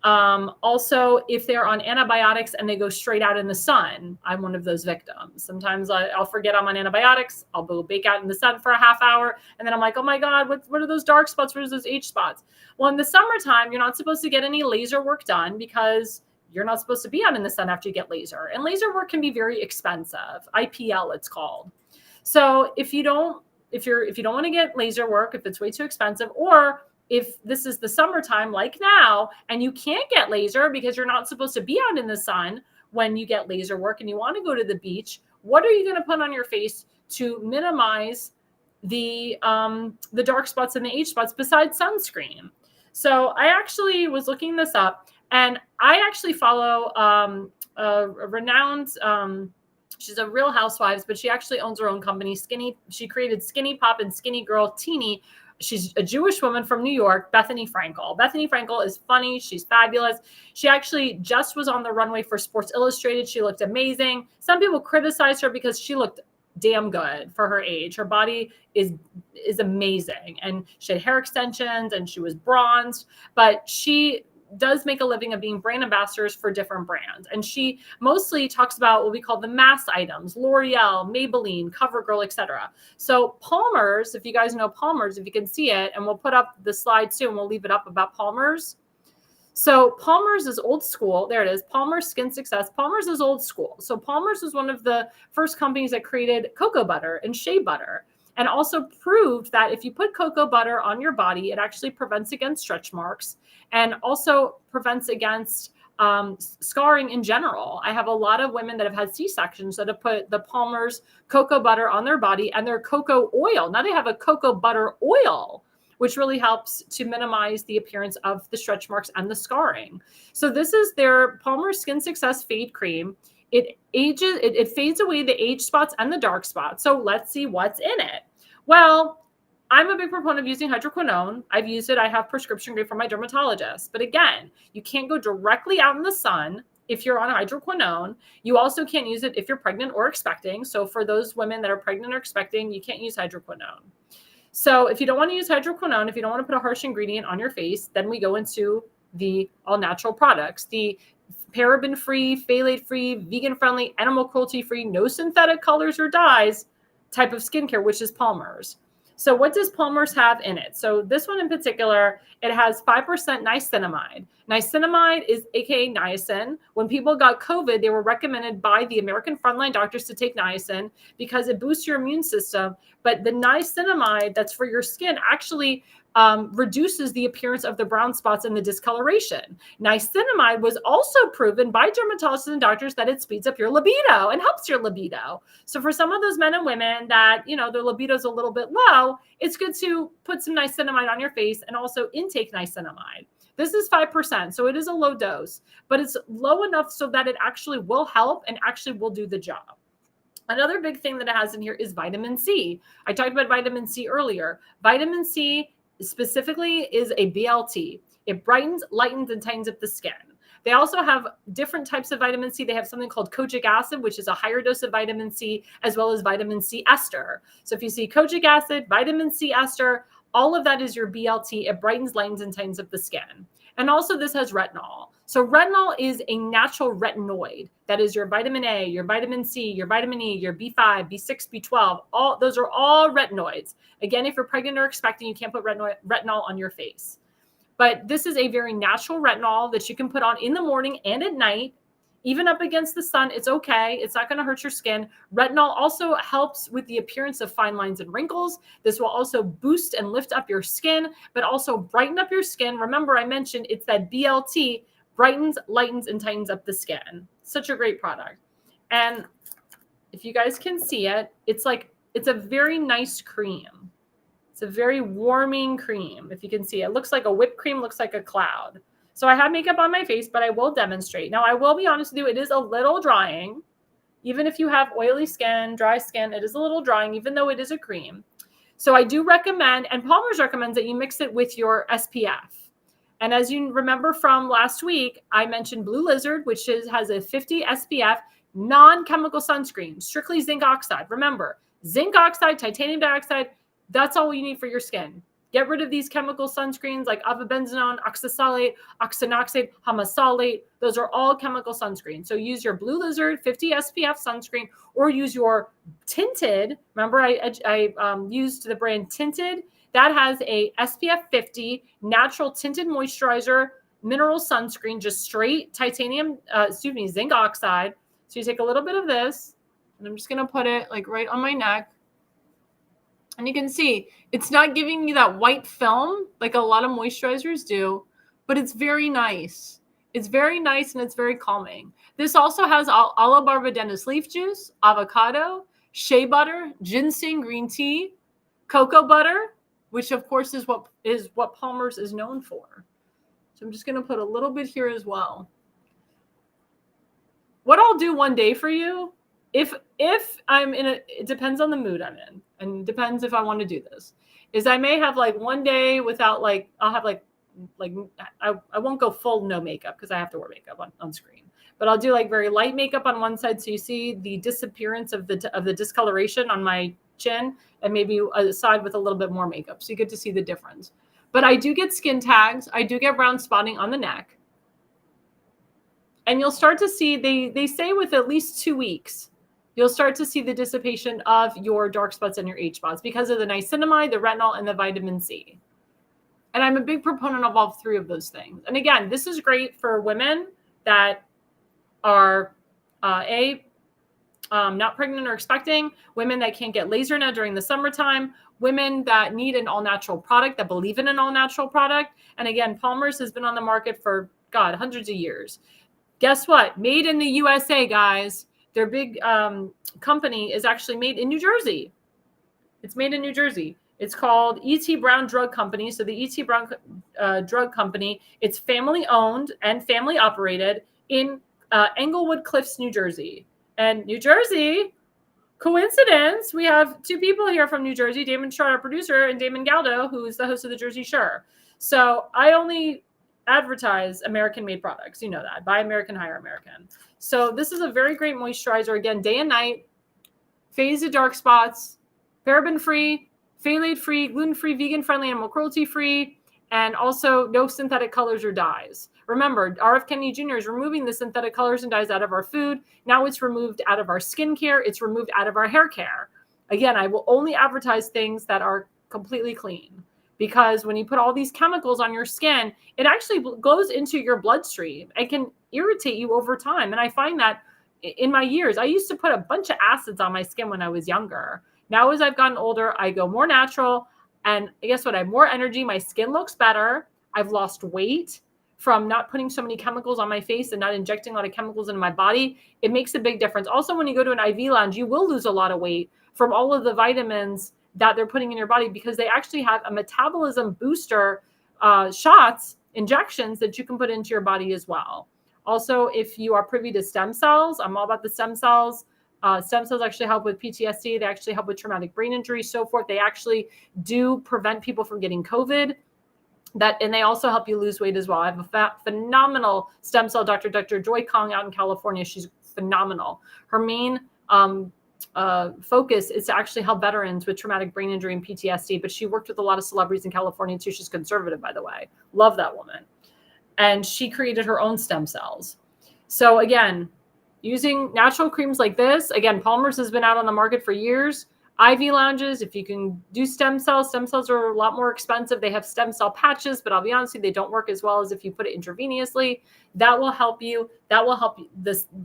Also, if they're on antibiotics and they go straight out in the sun, I'm one of those victims. Sometimes I'll forget I'm on antibiotics. I'll go bake out in the sun for a half hour. And then I'm like, oh my God, what are those dark spots? What are those age spots? Well, in the summertime, you're not supposed to get any laser work done because you're not supposed to be out in the sun after you get laser. And laser work can be very expensive. IPL, it's called. So if you don't want to get laser work, if it's way too expensive, or if this is the summertime like now and you can't get laser because you're not supposed to be out in the sun when you get laser work and you want to go to the beach, what are you going to put on your face to minimize the dark spots and the age spots besides sunscreen? So I actually was looking this up, and I actually follow a renowned, she's a Real Housewives, but she actually owns her own company, She created Skinny Pop and Skinny Girl Teeny. She's a Jewish woman from New York, Bethany Frankel. Bethany Frankel is funny. She's fabulous. She actually just was on the runway for Sports Illustrated. She looked amazing. Some people criticize her because she looked damn good for her age. Her body is amazing. And she had hair extensions and she was bronzed, but she does make a living of being brand ambassadors for different brands. And she mostly talks about what we call the mass items, L'Oreal, Maybelline, CoverGirl, etc. So Palmer's, if you guys know Palmer's, if you can see it, and we'll put up the slide soon, we'll leave it up about Palmer's. So Palmer's is old school. There it is. Palmer's Skin Success. Palmer's is old school. So Palmer's was one of the first companies that created cocoa butter and shea butter, and also proved that if you put cocoa butter on your body, it actually prevents against stretch marks and also prevents against scarring in general. I have a lot of women that have had C-sections that have put the Palmer's cocoa butter on their body and their cocoa oil. Now they have a cocoa butter oil, which really helps to minimize the appearance of the stretch marks and the scarring. So this is their Palmer's Skin Success Fade Cream. It fades away the age spots and the dark spots. So let's see what's in it. Well, I'm a big proponent of using hydroquinone. I've used it. I have prescription grade from my dermatologist. But again, you can't go directly out in the sun if you're on hydroquinone. You also can't use it if you're pregnant or expecting. So for those women that are pregnant or expecting, you can't use hydroquinone. So if you don't want to use hydroquinone, if you don't want to put a harsh ingredient on your face, then we go into the all-natural products, the paraben-free, phthalate-free, vegan-friendly, animal cruelty-free, no synthetic colors or dyes type of skincare, which is Palmer's. So what does Palmer's have in it? So this one in particular, it has 5% niacinamide. Niacinamide is AKA niacin. When people got COVID, they were recommended by the American frontline doctors to take niacin because it boosts your immune system. But the niacinamide that's for your skin actually reduces the appearance of the brown spots and the discoloration. Niacinamide was also proven by dermatologists and doctors that it speeds up your libido and helps your libido. So for some of those men and women that, their libido is a little bit low, it's good to put some niacinamide on your face and also intake niacinamide. This is 5%, so it is a low dose, but it's low enough so that it actually will help and actually will do the job. Another big thing that it has in here is vitamin C. I talked about vitamin C earlier. Vitamin C specifically is a BLT. It brightens, lightens, and tightens up the skin. They also have different types of vitamin C. They have something called kojic acid, which is a higher dose of vitamin C, as well as vitamin C ester. So if you see kojic acid, vitamin C ester, all of that is your BLT. It brightens, lightens, and tightens up the skin. And also this has retinol. So retinol is a natural retinoid. That is your vitamin A, your vitamin C, your vitamin E, your B5, B6, B12. Those are all retinoids. Again, if you're pregnant or expecting, you can't put retinol on your face. But this is a very natural retinol that you can put on in the morning and at night. even up against the sun, it's okay. It's not going to hurt your skin. Retinol also helps with the appearance of fine lines and wrinkles. This will also boost and lift up your skin, but also brighten up your skin. Remember, I mentioned it's that BLT, brightens, lightens, and tightens up the skin. Such a great product. And if you guys can see it, it's a very nice cream. It's a very warming cream. If you can see, it looks like a whipped cream, looks like a cloud. So I have makeup on my face, but I will demonstrate. Now, I will be honest with you, it is a little drying. Even if you have oily skin, dry skin, it is a little drying, even though it is a cream. So I do recommend, and Palmer's recommends that you mix it with your SPF. And as you remember from last week, I mentioned Blue Lizard, which has a 50 SPF non-chemical sunscreen, strictly zinc oxide. Remember, zinc oxide, titanium dioxide, that's all you need for your skin. Get rid of these chemical sunscreens like avobenzonone, oxasalate, oxanoxate, hamasalate. Those are all chemical sunscreens. So use your Blue Lizard 50 SPF sunscreen, or use your tinted. Remember, I used the brand Tinted. That has a SPF 50 natural tinted moisturizer, mineral sunscreen, just straight zinc oxide. So you take a little bit of this, and I'm just going to put it like right on my neck. And you can see it's not giving you that white film like a lot of moisturizers do, but it's very nice. It's very nice and it's very calming. This also has olive barbadennis leaf juice, avocado, shea butter, ginseng green tea, cocoa butter, which of course is what Palmer's is known for. So I'm just going to put a little bit here as well. What I'll do one day for you, if I'm it depends on the mood I'm in, and depends if I want to do this, is I may have like one day without I'll have I won't go full no makeup because I have to wear makeup on screen, but I'll do like very light makeup on one side so you see the disappearance of the discoloration on my chin, and maybe a side with a little bit more makeup, so you get to see the difference. But I do get skin tags, I do get brown spotting on the neck, and you'll start to see they say with at least 2 weeks you'll start to see the dissipation of your dark spots and your H spots because of the niacinamide, the retinol, and the vitamin C. And I'm a big proponent of all 3 of those things. And again, this is great for women that are not pregnant or expecting, women that can't get laser now during the summertime, women that need an all-natural product, that believe in an all-natural product. And again, Palmer's has been on the market for, hundreds of years. Guess what? Made in the USA, guys. Their big company is actually made in New Jersey. It's made in New Jersey. It's called E.T. Brown Drug Company. So the E.T. Brown Drug Company, it's family owned and family operated in Englewood Cliffs, New Jersey. And New Jersey, coincidence, we have 2 people here from New Jersey, Damon Shard, our producer, and Damon Galdo, who's the host of the Jersey Shore. So I only advertise American-made products. You know that. Buy American, hire American. So this is a very great moisturizer. Again, day and night, fades the dark spots, paraben-free, phthalate-free, gluten-free, vegan-friendly, animal cruelty-free, and also no synthetic colors or dyes. Remember, R.F. Kennedy Jr. is removing the synthetic colors and dyes out of our food. Now it's removed out of our skincare. It's removed out of our hair care. Again, I will only advertise things that are completely clean, because when you put all these chemicals on your skin, it actually goes into your bloodstream and can irritate you over time. And I find that in my years, I used to put a bunch of acids on my skin when I was younger. Now, as I've gotten older, I go more natural. And guess what? I have more energy. My skin looks better. I've lost weight from not putting so many chemicals on my face and not injecting a lot of chemicals into my body. It makes a big difference. Also, when you go to an IV lounge, you will lose a lot of weight from all of the vitamins that they're putting in your body, because they actually have a metabolism booster shots, injections that you can put into your body as well. Also, if you are privy to stem cells, I'm all about the stem cells. Stem cells actually help with PTSD. They actually help with traumatic brain injury, so forth. They actually do prevent people from getting COVID. And they also help you lose weight as well. I have a phenomenal stem cell doctor, Dr. Joy Kong, out in California. She's phenomenal. Her main focus is to actually help veterans with traumatic brain injury and PTSD, but she worked with a lot of celebrities in California too. She's conservative, by the way. Love that woman. And she created her own stem cells. So again, using natural creams like this, again, Palmer's has been out on the market for years. IV lounges, if you can do stem cells are a lot more expensive. They have stem cell patches, but I'll be honest with you, they don't work as well as if you put it intravenously. That will help you. That will help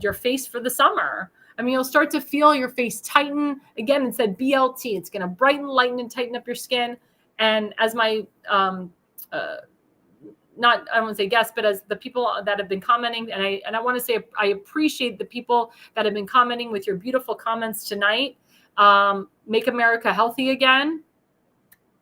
your face for the summer. I mean, you'll start to feel your face tighten. Again, it said BLT. It's going to brighten, lighten, and tighten up your skin. And as my, I won't say guests, but as the people that have been commenting, and I want to say I appreciate the people that have been commenting with your beautiful comments tonight. Make America healthy again.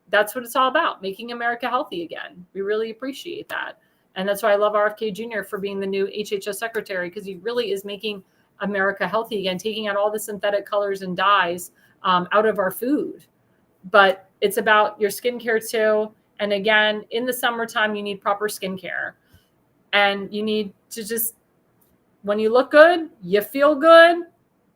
That's what it's all about, making America healthy again. We really appreciate that. And that's why I love RFK Jr. for being the new HHS secretary, because he really is making America healthy again, taking out all the synthetic colors and dyes out of our food. But it's about your skincare too. And again, in the summertime, you need proper skincare. And you need to just, when you look good, you feel good.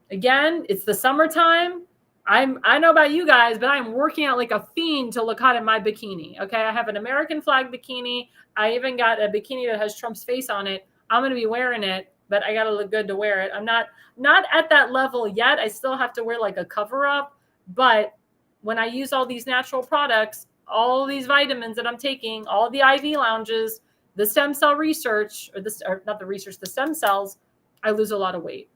Again, it's the summertime. I know about you guys, but I'm working out like a fiend to look hot in my bikini. Okay. I have an American flag bikini. I even got a bikini that has Trump's face on it. I'm going to be wearing it, but I got to look good to wear it. I'm not at that level yet. I still have to wear like a cover up, but when I use all these natural products, all these vitamins that I'm taking, all the IV lounges, the stem cell research, the stem cells, I lose a lot of weight.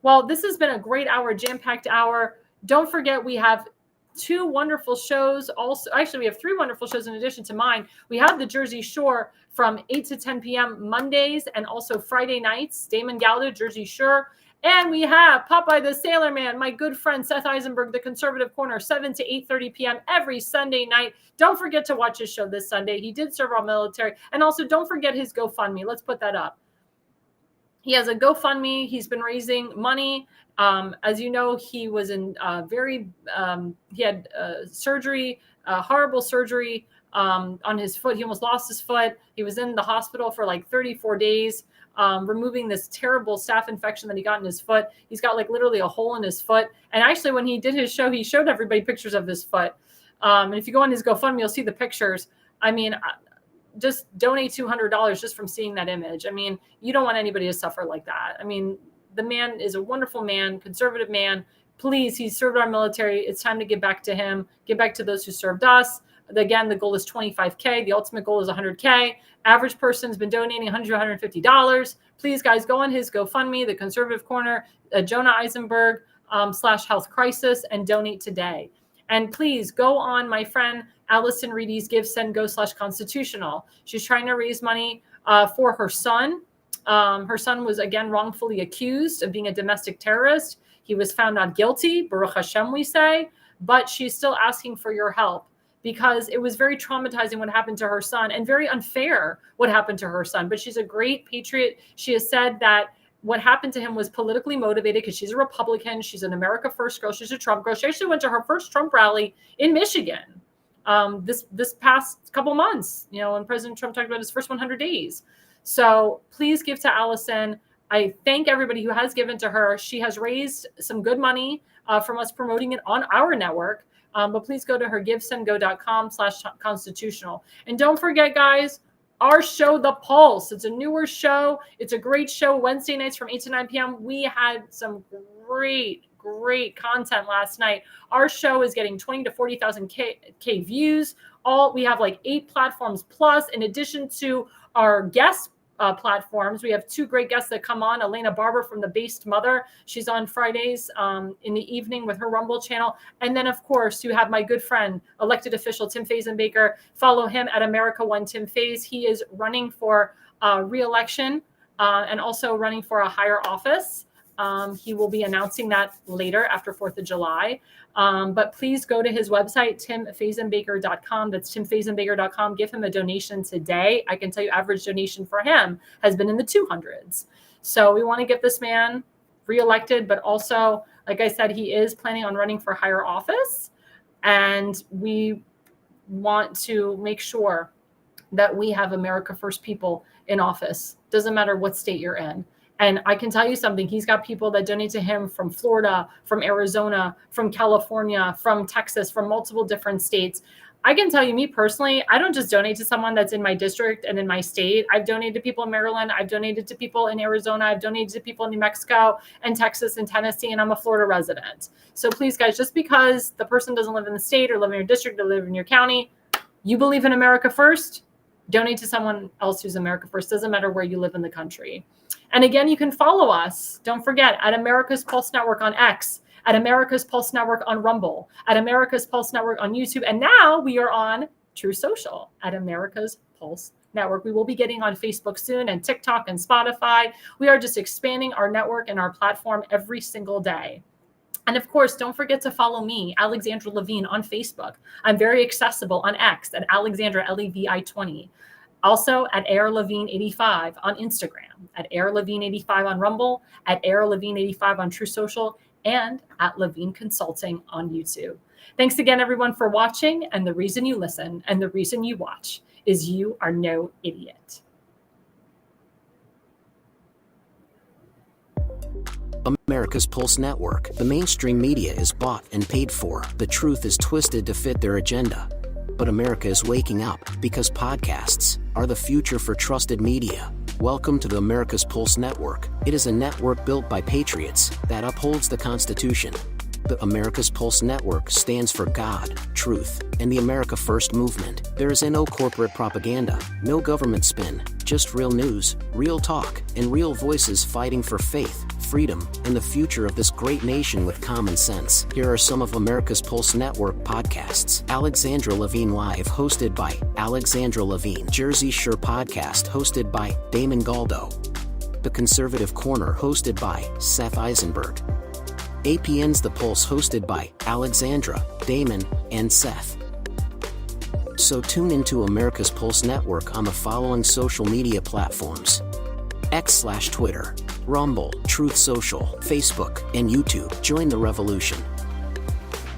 Well, this has been a great hour, jam-packed hour. Don't forget, we have 2 wonderful shows. Also, actually, we have 3 wonderful shows in addition to mine. We have the Jersey Shore from 8 to 10 p.m. Mondays and also Friday nights. Damon Galdo, Jersey Shore. And we have Popeye the Sailor Man, my good friend Seth Eisenberg, the Conservative Corner, 7 to 8:30 p.m. every Sunday night. Don't forget to watch his show this Sunday. He did serve our military. And also, don't forget his GoFundMe. Let's put that up. He has a GoFundMe. He's been raising money. As you know, he was in he had surgery, horrible surgery on his foot. He almost lost his foot. He was in the hospital for like 34 days, removing this terrible staph infection that he got in his foot. He's got like literally a hole in his foot. And actually, when he did his show, he showed everybody pictures of his foot. And if you go on his GoFundMe, you'll see the pictures. I mean, just donate $200 just from seeing that image. I mean, you don't want anybody to suffer like that. I mean, the man is a wonderful man, conservative man. Please, he served our military. It's time to give back to him, give back to those who served us. Again, the goal is $25K. The ultimate goal is $100K. Average person's been donating $100, $150. Please, guys, go on his GoFundMe, the Conservative Corner, Jonah Eisenberg /Health Crisis, and donate today. And please go on my friend Allison Reedy's Give, Send, Go /Constitutional. She's trying to raise money for her son. Her son was, again, wrongfully accused of being a domestic terrorist. He was found not guilty, Baruch Hashem, we say, but she's still asking for your help because it was very traumatizing what happened to her son and very unfair what happened to her son. But she's a great patriot. She has said that what happened to him was politically motivated because she's a Republican. She's an America First girl. She's a Trump girl. She actually went to her first Trump rally in Michigan this past couple months, you know, when President Trump talked about his first 100 days. So please give to Allison. I thank everybody who has given to her. She has raised some good money from us promoting it on our network. But please go to her givesendgo.com/constitutional. And don't forget, guys, our show, The Pulse. It's a newer show. It's a great show. Wednesday nights from 8 to 9 p.m. We had some great content last night. Our show is getting 20 to 40,000 K views. We have like 8 platforms plus, in addition to our guest platforms. We have 2 great guests that come on. Elena Barber from The Based Mother. She's on Fridays in the evening with her Rumble channel. And then, of course, you have my good friend, elected official Tim Fazenbaker. Follow him at America One Tim Faze. He is running for re-election and also running for a higher office. He will be announcing that later after 4th of July. But please go to his website, timfazenbaker.com. That's timfazenbaker.com. Give him a donation today. I can tell you average donation for him has been in the 200s. So we want to get this man reelected, but also, like I said, he is planning on running for higher office. And we want to make sure that we have America First people in office. Doesn't matter what state you're in. And I can tell you something, he's got people that donate to him from Florida, from Arizona, from California, from Texas, from multiple different states. I can tell you, me personally, I don't just donate to someone that's in my district and in my state. I've donated to people in Maryland. I've donated to people in Arizona. I've donated to people in New Mexico and Texas and Tennessee, and I'm a Florida resident. So please, guys, just because the person doesn't live in the state or live in your district or live in your county, you believe in America first, donate to someone else who's America first. Doesn't matter where you live in the country. And again, you can follow us. Don't forget, at America's Pulse Network on X, at America's Pulse Network on Rumble, at America's Pulse Network on YouTube. And now we are on True Social at America's Pulse Network. We will be getting on Facebook soon and TikTok and Spotify. We are just expanding our network and our platform every single day. And of course, don't forget to follow me, Alexandra Levine, on Facebook. I'm very accessible on X at Alexandra Levi20. Also at AirLevine85 on Instagram, at AirLevine85 on Rumble, at AirLevine85 on True Social, and at Levine Consulting on YouTube. Thanks again, everyone, for watching. And the reason you listen and the reason you watch is you are no idiot. America's Pulse Network. The mainstream media is bought and paid for. The truth is twisted to fit their agenda. But America is waking up because podcasts are the future for trusted media. Welcome to the America's Pulse Network. It is a network built by patriots that upholds the Constitution. The America's Pulse Network stands for God, truth, and the America First movement. There is no corporate propaganda, no government spin, just real news, real talk, and real voices fighting for faith, freedom, and the future of this great nation with common sense. Here are some of America's Pulse Network podcasts. Alexandra Levine Live, hosted by Alexandra Levine. Jersey Shore Podcast, hosted by Damon Galdo. The Conservative Corner, hosted by Seth Eisenberg. APN's The Pulse, hosted by Alexandra, Damon, and Seth. So tune into America's Pulse Network on the following social media platforms: X/Twitter, Rumble, Truth Social, Facebook, and YouTube. Join the revolution.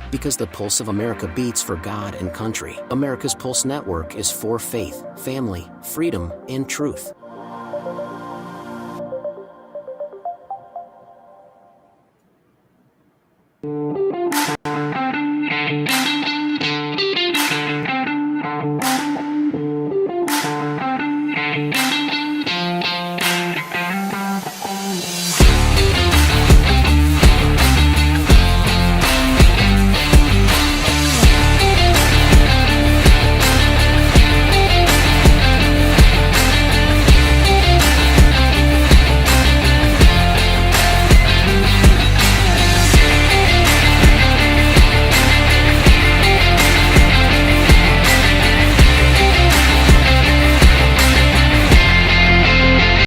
Because the pulse of America beats for God and country. America's Pulse Network is for faith, family, freedom, and truth.